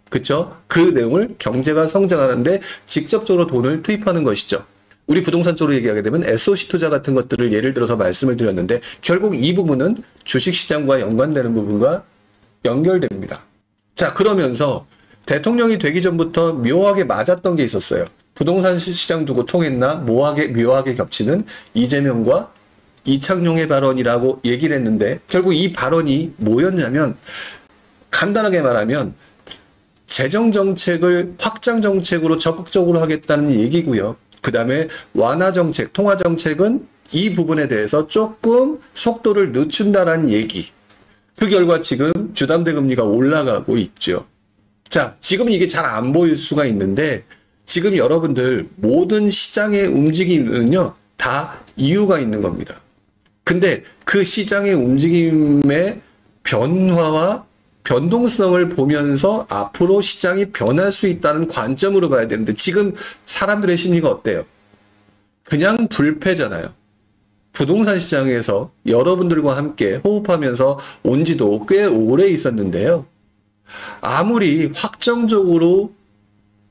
그쵸? 그 내용을 경제가 성장하는데 직접적으로 돈을 투입하는 것이죠. 우리 부동산 쪽으로 얘기하게 되면 SOC 투자 같은 것들을 예를 들어서 말씀을 드렸는데 결국 이 부분은 주식시장과 연관되는 부분과 연결됩니다. 자, 그러면서 대통령이 되기 전부터 묘하게 맞았던 게 있었어요. 부동산 시장 두고 통했나? 묘하게 겹치는 이재명과 이창용의 발언이라고 얘기를 했는데 결국 이 발언이 뭐였냐면 간단하게 말하면 재정정책을 확장정책으로 적극적으로 하겠다는 얘기고요. 그 다음에 완화정책, 통화정책은 이 부분에 대해서 조금 속도를 늦춘다는 얘기. 그 결과 지금 주담대 금리가 올라가고 있죠. 자, 지금 이게 잘 안 보일 수가 있는데 지금 여러분들 모든 시장의 움직임은요 다 이유가 있는 겁니다. 근데 그 시장의 움직임의 변화와 변동성을 보면서 앞으로 시장이 변할 수 있다는 관점으로 봐야 되는데 지금 사람들의 심리가 어때요? 그냥 불패잖아요. 부동산 시장에서 여러분들과 함께 호흡하면서 온 지도 꽤 오래 있었는데요. 아무리 확정적으로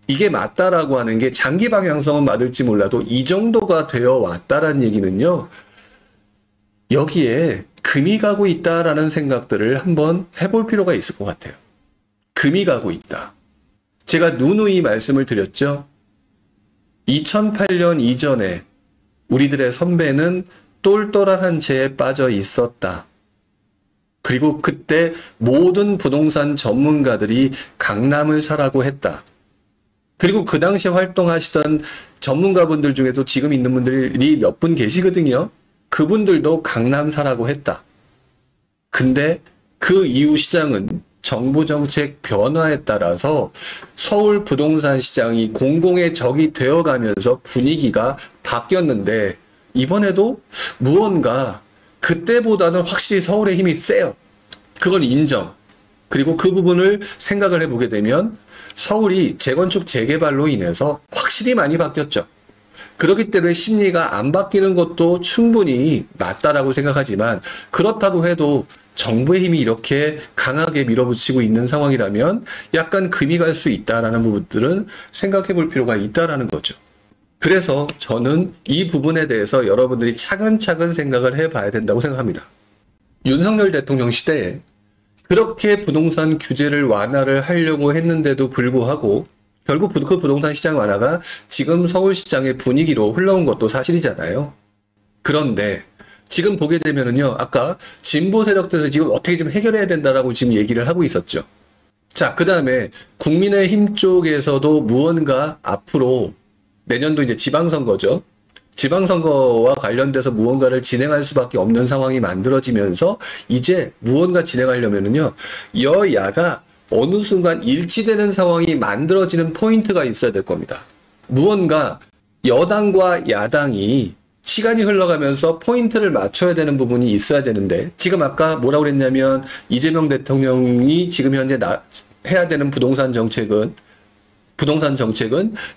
이게 맞다라고 하는 게 장기 방향성은 맞을지 몰라도 이 정도가 되어 왔다라는 얘기는요. 여기에 금이 가고 있다라는 생각들을 한번 해볼 필요가 있을 것 같아요. 금이 가고 있다. 제가 누누이 말씀을 드렸죠. 2008년 이전에 우리들의 선배는 똘똘한 한 채에 빠져 있었다. 그리고 그때 모든 부동산 전문가들이 강남을 사라고 했다. 그리고 그 당시에 활동하시던 전문가분들 중에도 지금 있는 분들이 몇 분 계시거든요. 그분들도 강남 사라고 했다. 근데 그 이후 시장은 정부 정책 변화에 따라서 서울 부동산 시장이 공공의 적이 되어가면서 분위기가 바뀌었는데 이번에도 무언가 그때보다는 확실히 서울의 힘이 세요. 그건 인정. 그리고 그 부분을 생각을 해보게 되면 서울이 재건축 재개발로 인해서 확실히 많이 바뀌었죠. 그렇기 때문에 심리가 안 바뀌는 것도 충분히 맞다라고 생각하지만 그렇다고 해도 정부의 힘이 이렇게 강하게 밀어붙이고 있는 상황이라면 약간 금이 갈 수 있다라는 부분들은 생각해 볼 필요가 있다라는 거죠. 그래서 저는 이 부분에 대해서 여러분들이 차근차근 생각을 해봐야 된다고 생각합니다. 윤석열 대통령 시대에 그렇게 부동산 규제를 완화를 하려고 했는데도 불구하고 결국 그 부동산 시장 완화가 지금 서울시장의 분위기로 흘러온 것도 사실이잖아요. 그런데 지금 보게 되면은요, 아까 진보 세력들에서 지금 어떻게 좀 해결해야 된다라고 지금 얘기를 하고 있었죠. 자, 그 다음에 국민의힘 쪽에서도 무언가 앞으로 내년도 이제 지방선거죠. 지방선거와 관련돼서 무언가를 진행할 수밖에 없는 상황이 만들어지면서 이제 무언가 진행하려면은요, 여야가 어느 순간 일치되는 상황이 만들어지는 포인트가 있어야 될 겁니다. 무언가 여당과 야당이 시간이 흘러가면서 포인트를 맞춰야 되는 부분이 있어야 되는데 지금 아까 뭐라고 그랬냐면 이재명 대통령이 지금 현재 해야 되는 부동산 정책은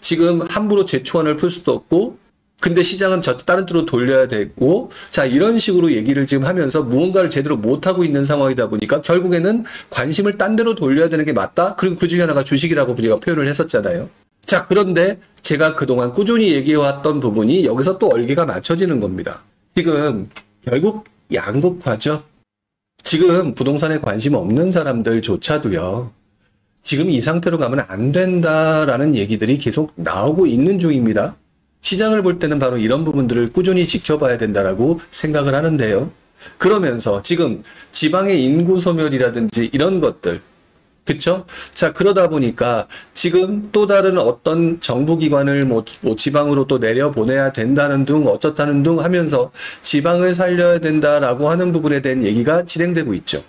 지금 함부로 재초안을 풀 수도 없고 근데 시장은 다른 쪽으로 돌려야 되고 자 이런 식으로 얘기를 지금 하면서 무언가를 제대로 못하고 있는 상황이다 보니까 결국에는 관심을 딴 데로 돌려야 되는 게 맞다. 그리고 그 중에 하나가 주식이라고 제가 표현을 했었잖아요. 자 그런데 제가 그동안 꾸준히 얘기해왔던 부분이 여기서 또 얼개가 맞춰지는 겁니다. 지금 결국 양극화죠. 지금 부동산에 관심 없는 사람들조차도요. 지금 이 상태로 가면 안 된다라는 얘기들이 계속 나오고 있는 중입니다. 시장을 볼 때는 바로 이런 부분들을 꾸준히 지켜봐야 된다라고 생각을 하는데요. 그러면서 지금 지방의 인구 소멸이라든지 이런 것들, 그쵸? 자, 그러다 보니까 지금 또 다른 어떤 정부기관을 뭐 지방으로 또 내려보내야 된다는 등 어쩌다는 등 하면서 지방을 살려야 된다라고 하는 부분에 대한 얘기가 진행되고 있죠.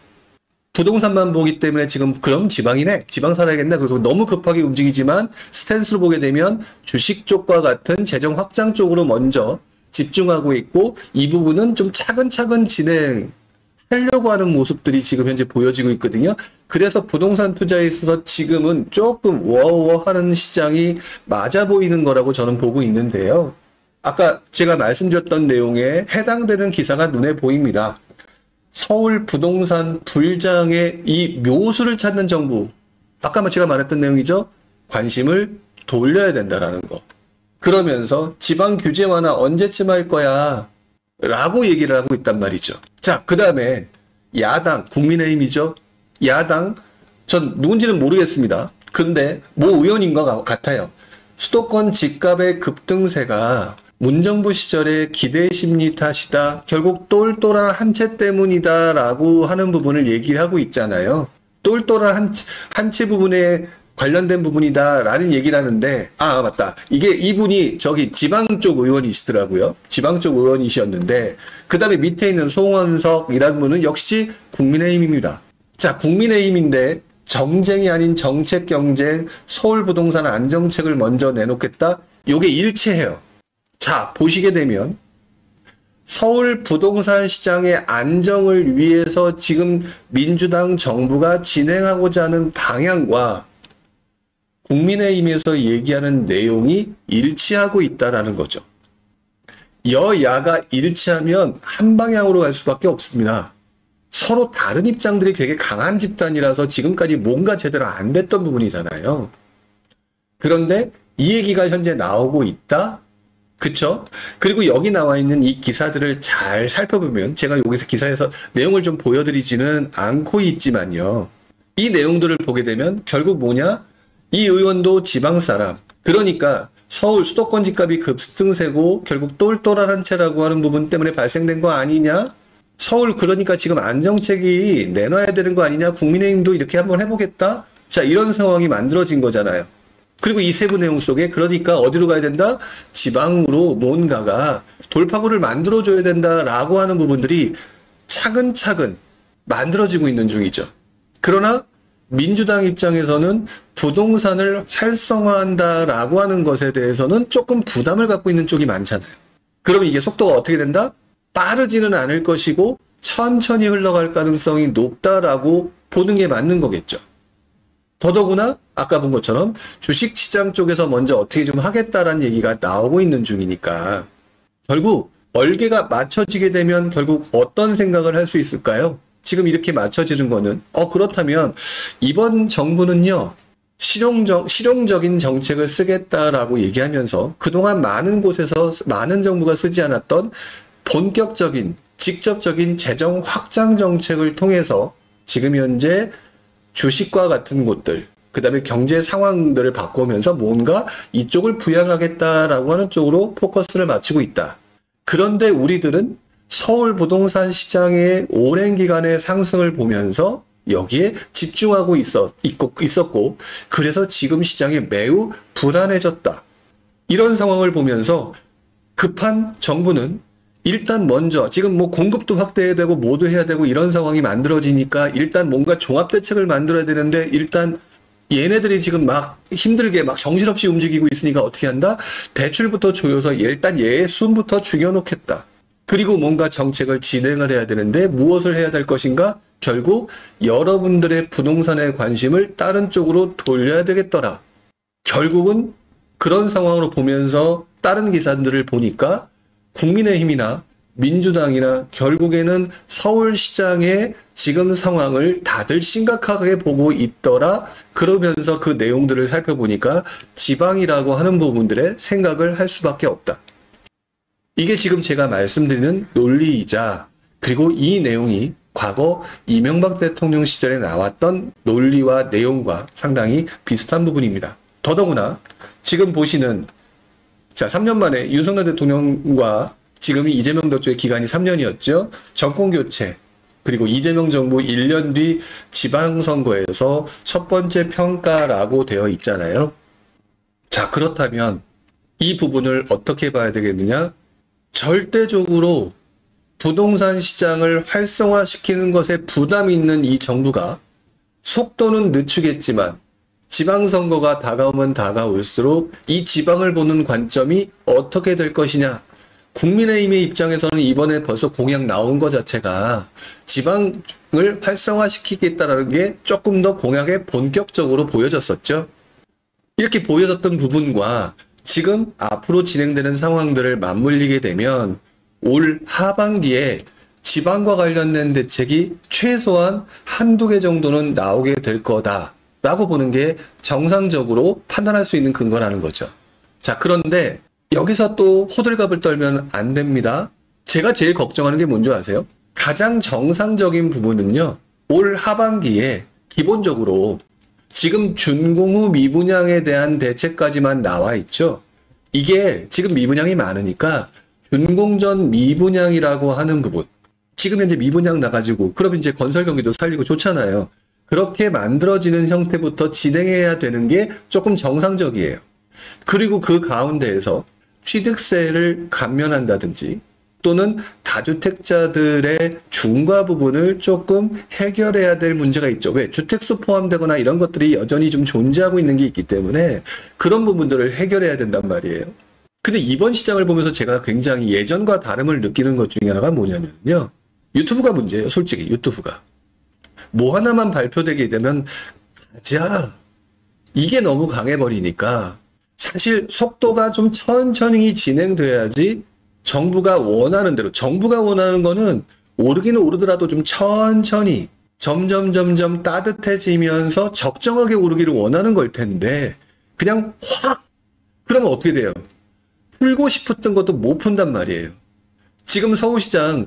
부동산만 보기 때문에 지금 그럼 지방이네? 지방 살아야겠네? 그래서 너무 급하게 움직이지만 스탠스로 보게 되면 주식 쪽과 같은 재정 확장 쪽으로 먼저 집중하고 있고 이 부분은 좀 차근차근 진행하려고 하는 모습들이 지금 현재 보여지고 있거든요. 그래서 부동산 투자에 있어서 지금은 조금 워워하는 시장이 맞아 보이는 거라고 저는 보고 있는데요. 아까 제가 말씀드렸던 내용에 해당되는 기사가 눈에 보입니다. 서울 부동산 불장의 이 묘수를 찾는 정부. 아까 제가 말했던 내용이죠. 관심을 돌려야 된다라는 거. 그러면서 지방 규제 완화 언제쯤 할 거야? 라고 얘기를 하고 있단 말이죠. 자, 그 다음에 야당, 국민의힘이죠. 야당, 전 누군지는 모르겠습니다. 근데 모 의원인 것 같아요. 수도권 집값의 급등세가 문정부 시절의 기대 심리 탓이다. 결국 똘똘한 한 채 때문이다. 라고 하는 부분을 얘기를 하고 있잖아요. 똘똘한 한 채 부분에 관련된 부분이다. 라는 얘기를 하는데, 아, 맞다. 이분이 저기 지방 쪽 의원이시더라고요. 지방 쪽 의원이셨는데, 그 다음에 밑에 있는 송원석이라는 분은 역시 국민의힘입니다. 자, 국민의힘인데, 정쟁이 아닌 정책 경쟁, 서울 부동산 안정책을 먼저 내놓겠다. 요게 일치해요. 자, 보시게 되면 서울 부동산 시장의 안정을 위해서 지금 민주당 정부가 진행하고자 하는 방향과 국민의힘에서 얘기하는 내용이 일치하고 있다라는 거죠. 여야가 일치하면 한 방향으로 갈 수밖에 없습니다. 서로 다른 입장들이 되게 강한 집단이라서 지금까지 뭔가 제대로 안 됐던 부분이잖아요. 그런데 이 얘기가 현재 나오고 있다? 그쵸? 그리고 여기 나와 있는 이 기사들을 잘 살펴보면 제가 여기서 기사에서 내용을 좀 보여드리지는 않고 있지만요. 이 내용들을 보게 되면 결국 뭐냐? 이 의원도 지방 사람. 그러니까 서울 수도권 집값이 급등세고 결국 똘똘한 채라고 하는 부분 때문에 발생된 거 아니냐? 서울 그러니까 지금 안정책이 내놔야 되는 거 아니냐? 국민의힘도 이렇게 한번 해보겠다? 자, 이런 상황이 만들어진 거잖아요. 그리고 이 세부 내용 속에 그러니까 어디로 가야 된다? 지방으로 뭔가가 돌파구를 만들어줘야 된다라고 하는 부분들이 차근차근 만들어지고 있는 중이죠. 그러나 민주당 입장에서는 부동산을 활성화한다라고 하는 것에 대해서는 조금 부담을 갖고 있는 쪽이 많잖아요. 그럼 이게 속도가 어떻게 된다? 빠르지는 않을 것이고 천천히 흘러갈 가능성이 높다라고 보는 게 맞는 거겠죠. 더더구나 아까 본 것처럼 주식시장 쪽에서 먼저 어떻게 좀 하겠다라는 얘기가 나오고 있는 중이니까 결국 얼개가 맞춰지게 되면 결국 어떤 생각을 할 수 있을까요? 지금 이렇게 맞춰지는 거는 그렇다면 이번 정부는요 실용적인 정책을 쓰겠다라고 얘기하면서 그동안 많은 곳에서 많은 정부가 쓰지 않았던 본격적인 직접적인 재정 확장 정책을 통해서 지금 현재 주식과 같은 곳들, 그 다음에 경제 상황들을 바꾸면서 뭔가 이쪽을 부양하겠다라고 하는 쪽으로 포커스를 맞추고 있다. 그런데 우리들은 서울 부동산 시장의 오랜 기간의 상승을 보면서 여기에 집중하고 있었고, 그래서 지금 시장이 매우 불안해졌다. 이런 상황을 보면서 급한 정부는 일단 먼저 지금 뭐 공급도 확대해야 되고 뭐도 해야 되고 이런 상황이 만들어지니까 일단 뭔가 종합대책을 만들어야 되는데 일단 얘네들이 지금 막 힘들게 막 정신없이 움직이고 있으니까 어떻게 한다? 대출부터 조여서 일단 얘의 숨부터 죽여놓겠다. 그리고 뭔가 정책을 진행을 해야 되는데 무엇을 해야 될 것인가? 결국 여러분들의 부동산에 관심을 다른 쪽으로 돌려야 되겠더라. 결국은 그런 상황으로 보면서 다른 기사들을 보니까 국민의힘이나 민주당이나 결국에는 서울시장의 지금 상황을 다들 심각하게 보고 있더라. 그러면서 그 내용들을 살펴보니까 지방이라고 하는 부분들의 생각을 할 수밖에 없다. 이게 지금 제가 말씀드리는 논리이자 그리고 이 내용이 과거 이명박 대통령 시절에 나왔던 논리와 내용과 상당히 비슷한 부분입니다. 더더구나 지금 보시는 3년 만에 윤석열 대통령과 지금 이재명 대통령의 기간이 3년이었죠. 정권교체, 그리고 이재명 정부 1년 뒤 지방선거에서 첫 번째 평가라고 되어 있잖아요. 자, 그렇다면 이 부분을 어떻게 봐야 되겠느냐? 절대적으로 부동산 시장을 활성화시키는 것에 부담이 있는 이 정부가 속도는 늦추겠지만 지방선거가 다가오면 다가올수록 이 지방을 보는 관점이 어떻게 될 것이냐. 국민의힘의 입장에서는 이번에 벌써 공약 나온 것 자체가 지방을 활성화시키겠다라는 게 조금 더 공약에 본격적으로 보여졌었죠. 이렇게 보여졌던 부분과 지금 앞으로 진행되는 상황들을 맞물리게 되면 올 하반기에 지방과 관련된 대책이 최소한 한두 개 정도는 나오게 될 거다. 라고 보는 게 정상적으로 판단할 수 있는 근거라는 거죠. 자, 그런데 여기서 또 호들갑을 떨면 안 됩니다. 제가 제일 걱정하는 게 뭔지 아세요? 가장 정상적인 부분은요. 올 하반기에 기본적으로 지금 준공후 미분양에 대한 대책까지만 나와 있죠. 이게 지금 미분양이 많으니까 준공전 미분양이라고 하는 부분. 지금 현재 미분양 나가지고 그럼 이제 건설 경기도 살리고 좋잖아요. 그렇게 만들어지는 형태부터 진행해야 되는 게 조금 정상적이에요. 그리고 그 가운데에서 취득세를 감면한다든지 또는 다주택자들의 중과 부분을 조금 해결해야 될 문제가 있죠. 왜? 주택수 포함되거나 이런 것들이 여전히 좀 존재하고 있는 게 있기 때문에 그런 부분들을 해결해야 된단 말이에요. 근데 이번 시장을 보면서 제가 굉장히 예전과 다름을 느끼는 것 중에 하나가 뭐냐면요. 유튜브가 문제예요. 솔직히 유튜브가. 뭐 하나만 발표되게 되면 가자. 이게 너무 강해버리니까 사실 속도가 좀 천천히 진행돼야지 정부가 원하는 대로, 정부가 원하는 거는 오르기는 오르더라도 좀 천천히 점점 따뜻해지면서 적정하게 오르기를 원하는 걸 텐데 그냥 확 그러면 어떻게 돼요? 풀고 싶었던 것도 못 푼단 말이에요. 지금 서울시장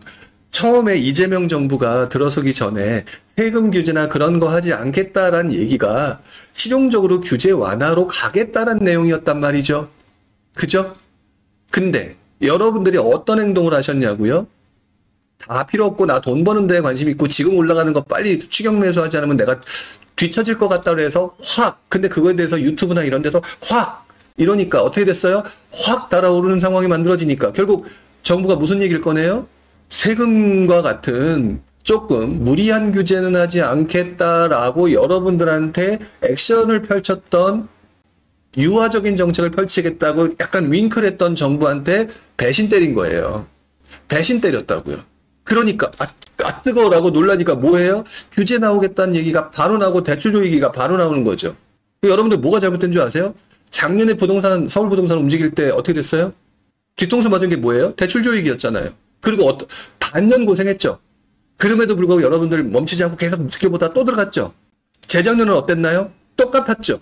처음에 이재명 정부가 들어서기 전에 세금 규제나 그런 거 하지 않겠다라는 얘기가 실용적으로 규제 완화로 가겠다라는 내용이었단 말이죠. 그죠? 근데 여러분들이 어떤 행동을 하셨냐고요? 다 필요 없고 나 돈 버는 데에 관심 있고 지금 올라가는 거 빨리 추경 매수하지 않으면 내가 뒤처질 것 같다고 해서 확! 근데 그거에 대해서 유튜브나 이런 데서 확! 이러니까 어떻게 됐어요? 확 달아오르는 상황이 만들어지니까 결국 정부가 무슨 얘기를 꺼내요? 세금과 같은 조금 무리한 규제는 하지 않겠다라고 여러분들한테 액션을 펼쳤던 유화적인 정책을 펼치겠다고 약간 윙크를 했던 정부한테 배신 때린 거예요. 배신 때렸다고요. 그러니까 뜨거워라고 놀라니까 뭐예요? 규제 나오겠다는 얘기가 바로 나오고 대출조 얘기가 바로 나오는 거죠. 여러분들 뭐가 잘못된 줄 아세요? 작년에 서울 부동산 움직일 때 어떻게 됐어요? 뒤통수 맞은 게 뭐예요? 대출조 얘기였잖아요. 그리고 반년 고생했죠. 그럼에도 불구하고 여러분들 멈추지 않고 계속 지켜보다 또 들어갔죠. 재작년은 어땠나요? 똑같았죠.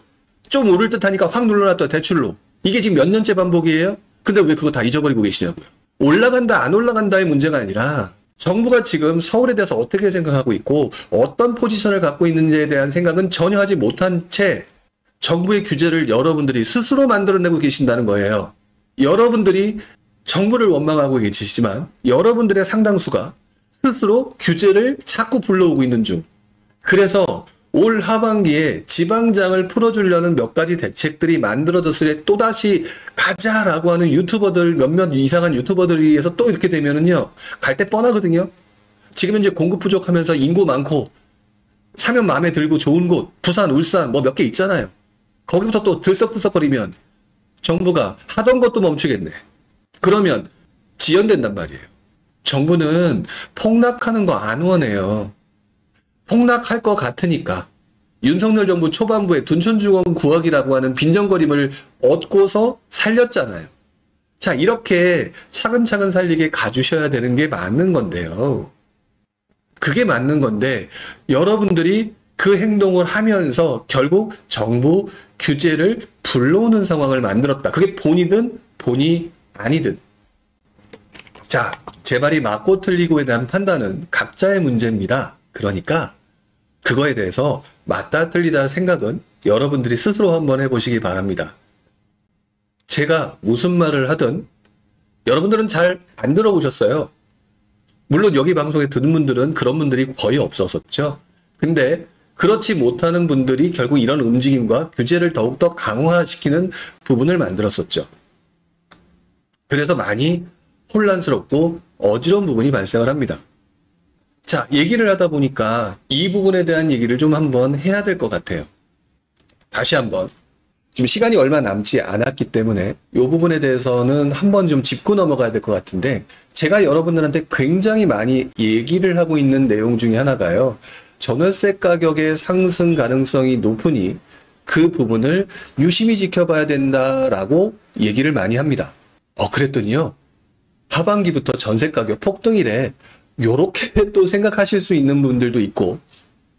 좀 오를 듯 하니까 확 눌러놨죠. 대출로. 이게 지금 몇 년째 반복이에요? 근데 왜 그거 다 잊어버리고 계시냐고요. 올라간다 안 올라간다의 문제가 아니라 정부가 지금 서울에 대해서 어떻게 생각하고 있고 어떤 포지션을 갖고 있는지에 대한 생각은 전혀 하지 못한 채 정부의 규제를 여러분들이 스스로 만들어내고 계신다는 거예요. 여러분들이 정부를 원망하고 계시지만 여러분들의 상당수가 스스로 규제를 자꾸 불러오고 있는 중. 그래서 올 하반기에 지방장을 풀어주려는 몇 가지 대책들이 만들어졌을 때 또다시 가자라고 하는 유튜버들, 몇몇 이상한 유튜버들에 의해서 또 이렇게 되면은요, 갈 때 뻔하거든요. 지금 현재 공급 부족하면서 인구 많고, 사면 마음에 들고 좋은 곳, 부산, 울산 뭐 몇 개 있잖아요. 거기부터 또 들썩들썩거리면 정부가 하던 것도 멈추겠네. 그러면 지연된단 말이에요. 정부는 폭락하는 거 안 원해요. 폭락할 것 같으니까. 윤석열 정부 초반부에 둔촌주공 구역이라고 하는 빈정거림을 얻고서 살렸잖아요. 자, 이렇게 차근차근 살리게 가주셔야 되는 게 맞는 건데요. 그게 맞는 건데 여러분들이 그 행동을 하면서 결국 정부 규제를 불러오는 상황을 만들었다. 그게 본이든 본이 아니든. 자, 제 말이 맞고 틀리고에 대한 판단은 각자의 문제입니다. 그러니까 그거에 대해서 맞다 틀리다 생각은 여러분들이 스스로 한번 해보시기 바랍니다. 제가 무슨 말을 하든 여러분들은 잘 안 들어보셨어요. 물론 여기 방송에 듣는 분들은 그런 분들이 거의 없었었죠. 근데 그렇지 못하는 분들이 결국 이런 움직임과 규제를 더욱더 강화시키는 부분을 만들었었죠. 그래서 많이 혼란스럽고 어지러운 부분이 발생을 합니다. 자, 얘기를 하다 보니까 이 부분에 대한 얘기를 좀 한번 해야 될 것 같아요. 다시 한번. 지금 시간이 얼마 남지 않았기 때문에 이 부분에 대해서는 한번 좀 짚고 넘어가야 될 것 같은데 제가 여러분들한테 굉장히 많이 얘기를 하고 있는 내용 중에 하나가요. 전월세 가격의 상승 가능성이 높으니 그 부분을 유심히 지켜봐야 된다라고 얘기를 많이 합니다. 그랬더니요. 하반기부터 전세 가격 폭등이래. 요렇게 또 생각하실 수 있는 분들도 있고.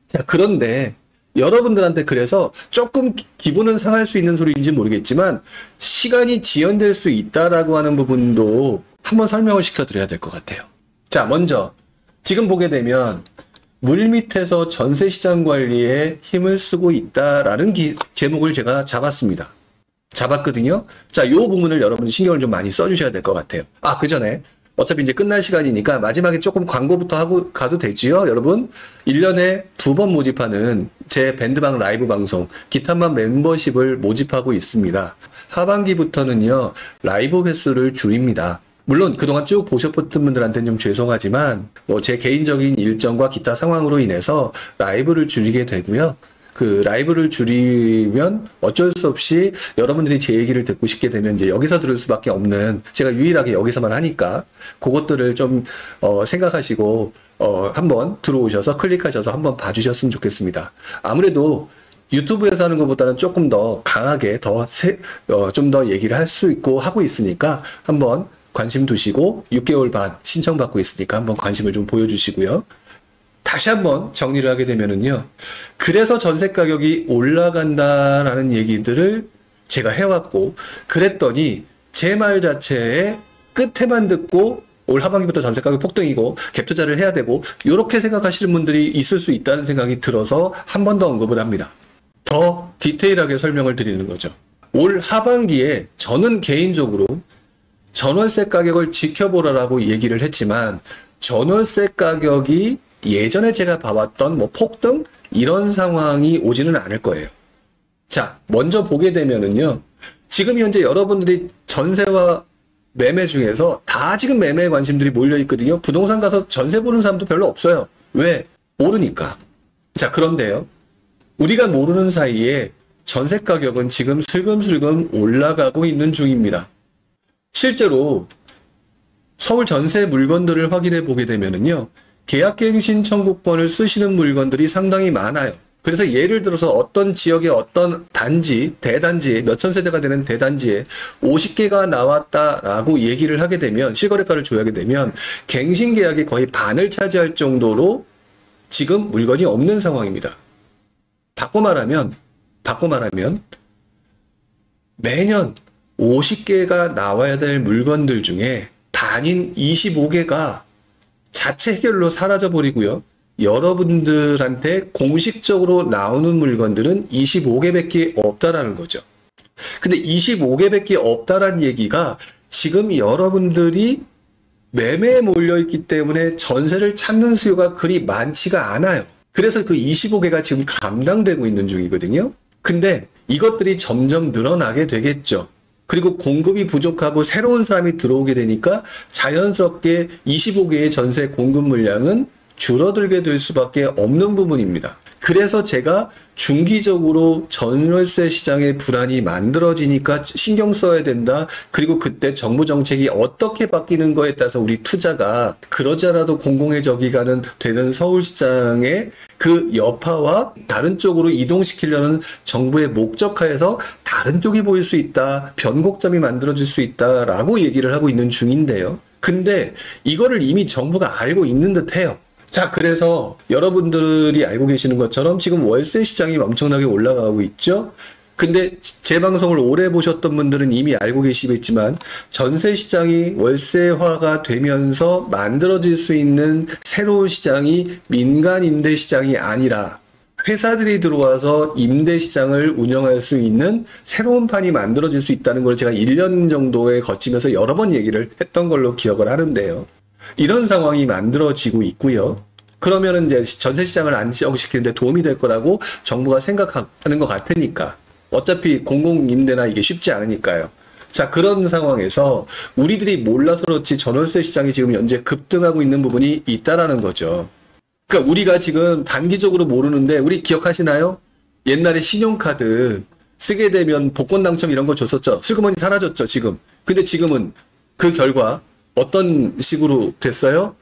자, 그런데 여러분들한테 그래서 조금 기분은 상할 수 있는 소리인지 모르겠지만 시간이 지연될 수 있다라고 하는 부분도 한번 설명을 시켜드려야 될 것 같아요. 자, 먼저 지금 보게 되면 물밑에서 전세시장 관리에 힘을 쓰고 있다라는 제목을 제가 잡았거든요. 자, 이 부분을 여러분이 신경을 좀 많이 써주셔야 될 것 같아요. 그 전에 어차피 이제 끝날 시간이니까 마지막에 조금 광고부터 하고 가도 되지요, 여러분? 1년에 2번 모집하는 제 밴드방 라이브 방송 기타만 멤버십을 모집하고 있습니다. 하반기부터는요, 라이브 횟수를 줄입니다. 물론 그동안 쭉 보셨던 분들한테는 좀 죄송하지만 제 개인적인 일정과 기타 상황으로 인해서 라이브를 줄이게 되고요. 그 라이브를 줄이면 어쩔 수 없이 여러분들이 제 얘기를 듣고 싶게 되면 이제 여기서 들을 수밖에 없는, 제가 유일하게 여기서만 하니까 그것들을 좀 생각하시고 한번 들어오셔서 클릭하셔서 한번 봐주셨으면 좋겠습니다. 아무래도 유튜브에서 하는 것보다는 조금 더 강하게 좀 더 얘기를 할 수 있고 하고 있으니까 한번 관심 두시고, 6개월 반 신청받고 있으니까 한번 관심을 좀 보여주시고요. 다시 한번 정리를 하게 되면은요, 그래서 전세 가격이 올라간다라는 얘기들을 제가 해왔고, 그랬더니 제 말 자체에 끝에만 듣고 올 하반기부터 전세 가격 폭등이고 갭 투자를 해야 되고 이렇게 생각하시는 분들이 있을 수 있다는 생각이 들어서 한 번 더 언급을 합니다. 더 디테일하게 설명을 드리는 거죠. 올 하반기에 저는 개인적으로 전월세 가격을 지켜보라라고 얘기를 했지만, 전월세 가격이 예전에 제가 봐왔던 뭐 폭등 이런 상황이 오지는 않을 거예요. 자, 먼저 보게 되면은요, 지금 현재 여러분들이 전세와 매매 중에서 다 지금 매매에 관심들이 몰려 있거든요. 부동산 가서 전세 보는 사람도 별로 없어요. 왜? 모르니까. 자, 그런데요, 우리가 모르는 사이에 전세 가격은 지금 슬금슬금 올라가고 있는 중입니다. 실제로 서울 전세 물건들을 확인해 보게 되면은요, 계약갱신 청구권을 쓰시는 물건들이 상당히 많아요. 그래서 예를 들어서 어떤 지역의 어떤 단지, 대단지에, 몇천 세대가 되는 대단지에 50개가 나왔다라고 얘기를 하게 되면, 실거래가를 조회하게 되면 갱신 계약이 거의 반을 차지할 정도로 지금 물건이 없는 상황입니다. 바꿔 말하면 매년 50개가 나와야 될 물건들 중에 반인 25개가 자체 해결로 사라져버리고요. 여러분들한테 공식적으로 나오는 물건들은 25개밖에 없다라는 거죠. 근데 25개밖에 없다라는 얘기가 지금 여러분들이 매매에 몰려있기 때문에 전세를 찾는 수요가 그리 많지가 않아요. 그래서 그 25개가 지금 감당되고 있는 중이거든요. 근데 이것들이 점점 늘어나게 되겠죠. 그리고 공급이 부족하고 새로운 사람이 들어오게 되니까 자연스럽게 25개의 전세 공급 물량은 줄어들게 될 수밖에 없는 부분입니다. 그래서 제가 중기적으로 전월세 시장의 불안이 만들어지니까 신경 써야 된다. 그리고 그때 정부 정책이 어떻게 바뀌는 거에 따라서 우리 투자가 그러지 않아도 공공의 저기가는 되는 서울시장의 그 여파와 다른 쪽으로 이동시키려는 정부의 목적하에서 다른 쪽이 보일 수 있다. 변곡점이 만들어질 수 있다라고 얘기를 하고 있는 중인데요. 근데 이거를 이미 정부가 알고 있는 듯해요. 자, 그래서 여러분들이 알고 계시는 것처럼 지금 월세 시장이 엄청나게 올라가고 있죠. 근데 제 방송을 오래 보셨던 분들은 이미 알고 계시겠지만, 전세 시장이 월세화가 되면서 만들어질 수 있는 새로운 시장이 민간 임대 시장이 아니라 회사들이 들어와서 임대 시장을 운영할 수 있는 새로운 판이 만들어질 수 있다는 걸 제가 1년 정도에 거치면서 여러 번 얘기를 했던 걸로 기억을 하는데요. 이런 상황이 만들어지고 있고요. 그러면은 이제 전세 시장을 안정시키는데 도움이 될 거라고 정부가 생각하는 것 같으니까. 어차피 공공임대나 이게 쉽지 않으니까요. 자, 그런 상황에서 우리들이 몰라서 그렇지 전월세 시장이 지금 현재 급등하고 있는 부분이 있다라는 거죠. 그러니까 우리가 지금 단기적으로 모르는데, 우리 기억하시나요? 옛날에 신용카드 쓰게 되면 복권 당첨 이런 거 줬었죠. 슬그머니 사라졌죠, 지금. 근데 지금은 그 결과 어떤 식으로 됐어요?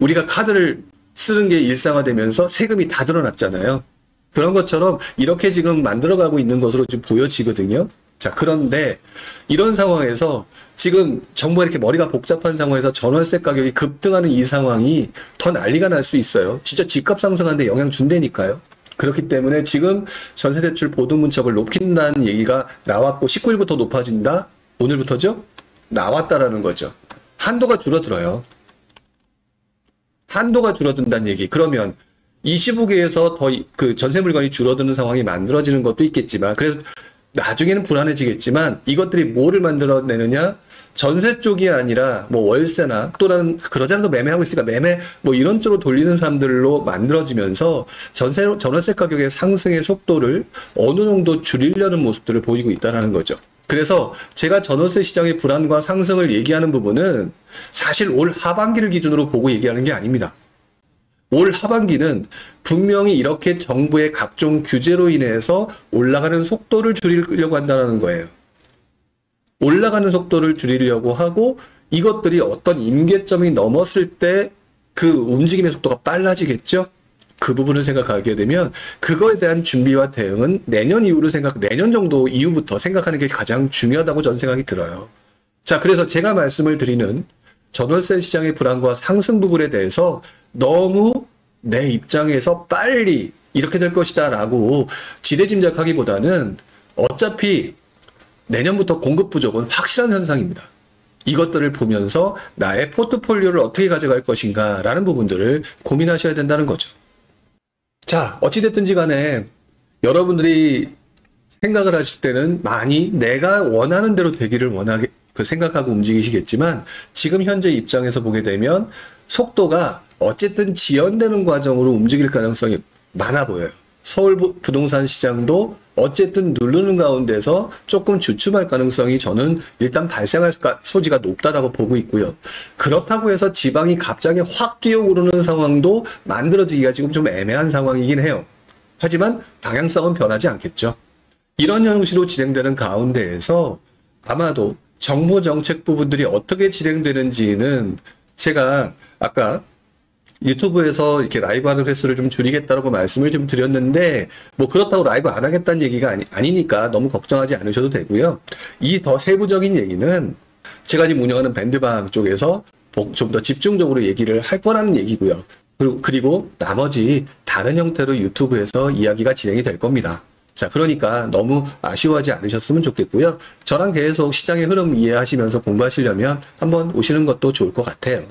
우리가 카드를 쓰는 게 일상화되면서 세금이 다 드러났잖아요. 그런 것처럼 이렇게 지금 만들어가고 있는 것으로 좀 보여지거든요. 자, 그런데 이런 상황에서 지금 정부가 이렇게 머리가 복잡한 상황에서 전월세 가격이 급등하는 이 상황이 더 난리가 날 수 있어요. 진짜 집값 상승하는데 영향 준다니까요. 그렇기 때문에 지금 전세대출 보증문턱을 높인다는 얘기가 나왔고, 19일부터 높아진다? 오늘부터죠? 나왔다라는 거죠. 한도가 줄어들어요. 한도가 줄어든다는 얘기. 그러면 25개에서 더 그 전세 물건이 줄어드는 상황이 만들어지는 것도 있겠지만, 그래서 나중에는 불안해지겠지만, 이것들이 뭐를 만들어내느냐? 전세 쪽이 아니라 뭐 월세나 또 다른, 그러지 않아도 매매하고 있으니까 매매 뭐 이런 쪽으로 돌리는 사람들로 만들어지면서 전월세 가격의 상승의 속도를 어느 정도 줄이려는 모습들을 보이고 있다는 거죠. 그래서 제가 전월세 시장의 불안과 상승을 얘기하는 부분은 사실 올 하반기를 기준으로 보고 얘기하는 게 아닙니다. 올 하반기는 분명히 이렇게 정부의 각종 규제로 인해서 올라가는 속도를 줄이려고 한다는 거예요. 올라가는 속도를 줄이려고 하고 이것들이 어떤 임계점이 넘었을 때 그 움직임의 속도가 빨라지겠죠? 그 부분을 생각하게 되면 그거에 대한 준비와 대응은 내년 정도 이후부터 생각하는 게 가장 중요하다고 저는 생각이 들어요. 자, 그래서 제가 말씀을 드리는 전월세 시장의 불안과 상승 부분에 대해서 너무 내 입장에서 빨리 이렇게 될 것이다 라고 지레짐작하기보다는 어차피 내년부터 공급 부족은 확실한 현상입니다. 이것들을 보면서 나의 포트폴리오를 어떻게 가져갈 것인가 라는 부분들을 고민하셔야 된다는 거죠. 자, 어찌됐든지 간에 여러분들이 생각을 하실 때는 많이 내가 원하는 대로 되기를 생각하고 움직이시겠지만 지금 현재 입장에서 보게 되면 속도가 어쨌든 지연되는 과정으로 움직일 가능성이 많아 보여요. 서울 부동산 시장도 어쨌든 누르는 가운데서 조금 주춤할 가능성이 저는 일단 발생할 소지가 높다라고 보고 있고요. 그렇다고 해서 지방이 갑자기 확 뛰어오르는 상황도 만들어지기가 지금 좀 애매한 상황이긴 해요. 하지만 방향성은 변하지 않겠죠. 이런 형식으로 진행되는 가운데에서 아마도 정부 정책 부분들이 어떻게 진행되는지는 제가 아까 유튜브에서 이렇게 라이브 하는 횟수를 좀 줄이겠다라고 말씀을 좀 드렸는데 뭐 그렇다고 라이브 안 하겠다는 얘기가 아니니까 너무 걱정하지 않으셔도 되고요. 이 더 세부적인 얘기는 제가 지금 운영하는 밴드방 쪽에서 좀 더 집중적으로 얘기를 할 거라는 얘기고요. 그리고 나머지 다른 형태로 유튜브에서 이야기가 진행이 될 겁니다. 자, 그러니까 너무 아쉬워하지 않으셨으면 좋겠고요. 저랑 계속 시장의 흐름 이해하시면서 공부하시려면 한번 오시는 것도 좋을 것 같아요.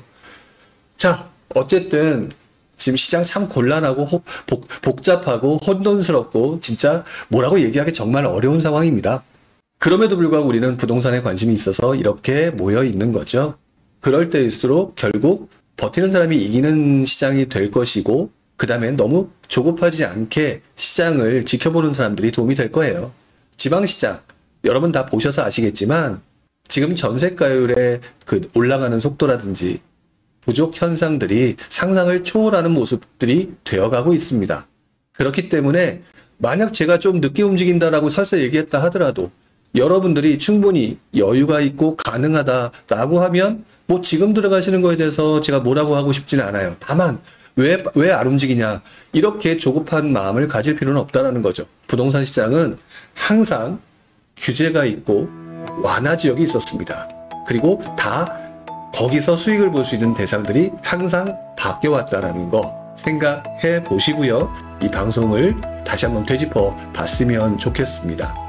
자, 어쨌든 지금 시장 참 곤란하고 복잡하고 혼돈스럽고 진짜 뭐라고 얘기하기 정말 어려운 상황입니다. 그럼에도 불구하고 우리는 부동산에 관심이 있어서 이렇게 모여 있는 거죠. 그럴 때일수록 결국 버티는 사람이 이기는 시장이 될 것이고 그 다음에 너무 조급하지 않게 시장을 지켜보는 사람들이 도움이 될 거예요. 지방시장 여러분 다 보셔서 아시겠지만 지금 전세가율의 그 올라가는 속도라든지 부족 현상들이 상상을 초월하는 모습들이 되어가고 있습니다. 그렇기 때문에 만약 제가 좀 늦게 움직인다라고 설사 얘기했다 하더라도 여러분들이 충분히 여유가 있고 가능하다라고 하면 뭐 지금 들어가시는 거에 대해서 제가 뭐라고 하고 싶지는 않아요. 다만 왜 안 움직이냐 이렇게 조급한 마음을 가질 필요는 없다라는 거죠. 부동산 시장은 항상 규제가 있고 완화 지역이 있었습니다. 그리고 다 거기서 수익을 볼 수 있는 대상들이 항상 바뀌어왔다라는 거 생각해 보시고요. 이 방송을 다시 한번 되짚어 봤으면 좋겠습니다.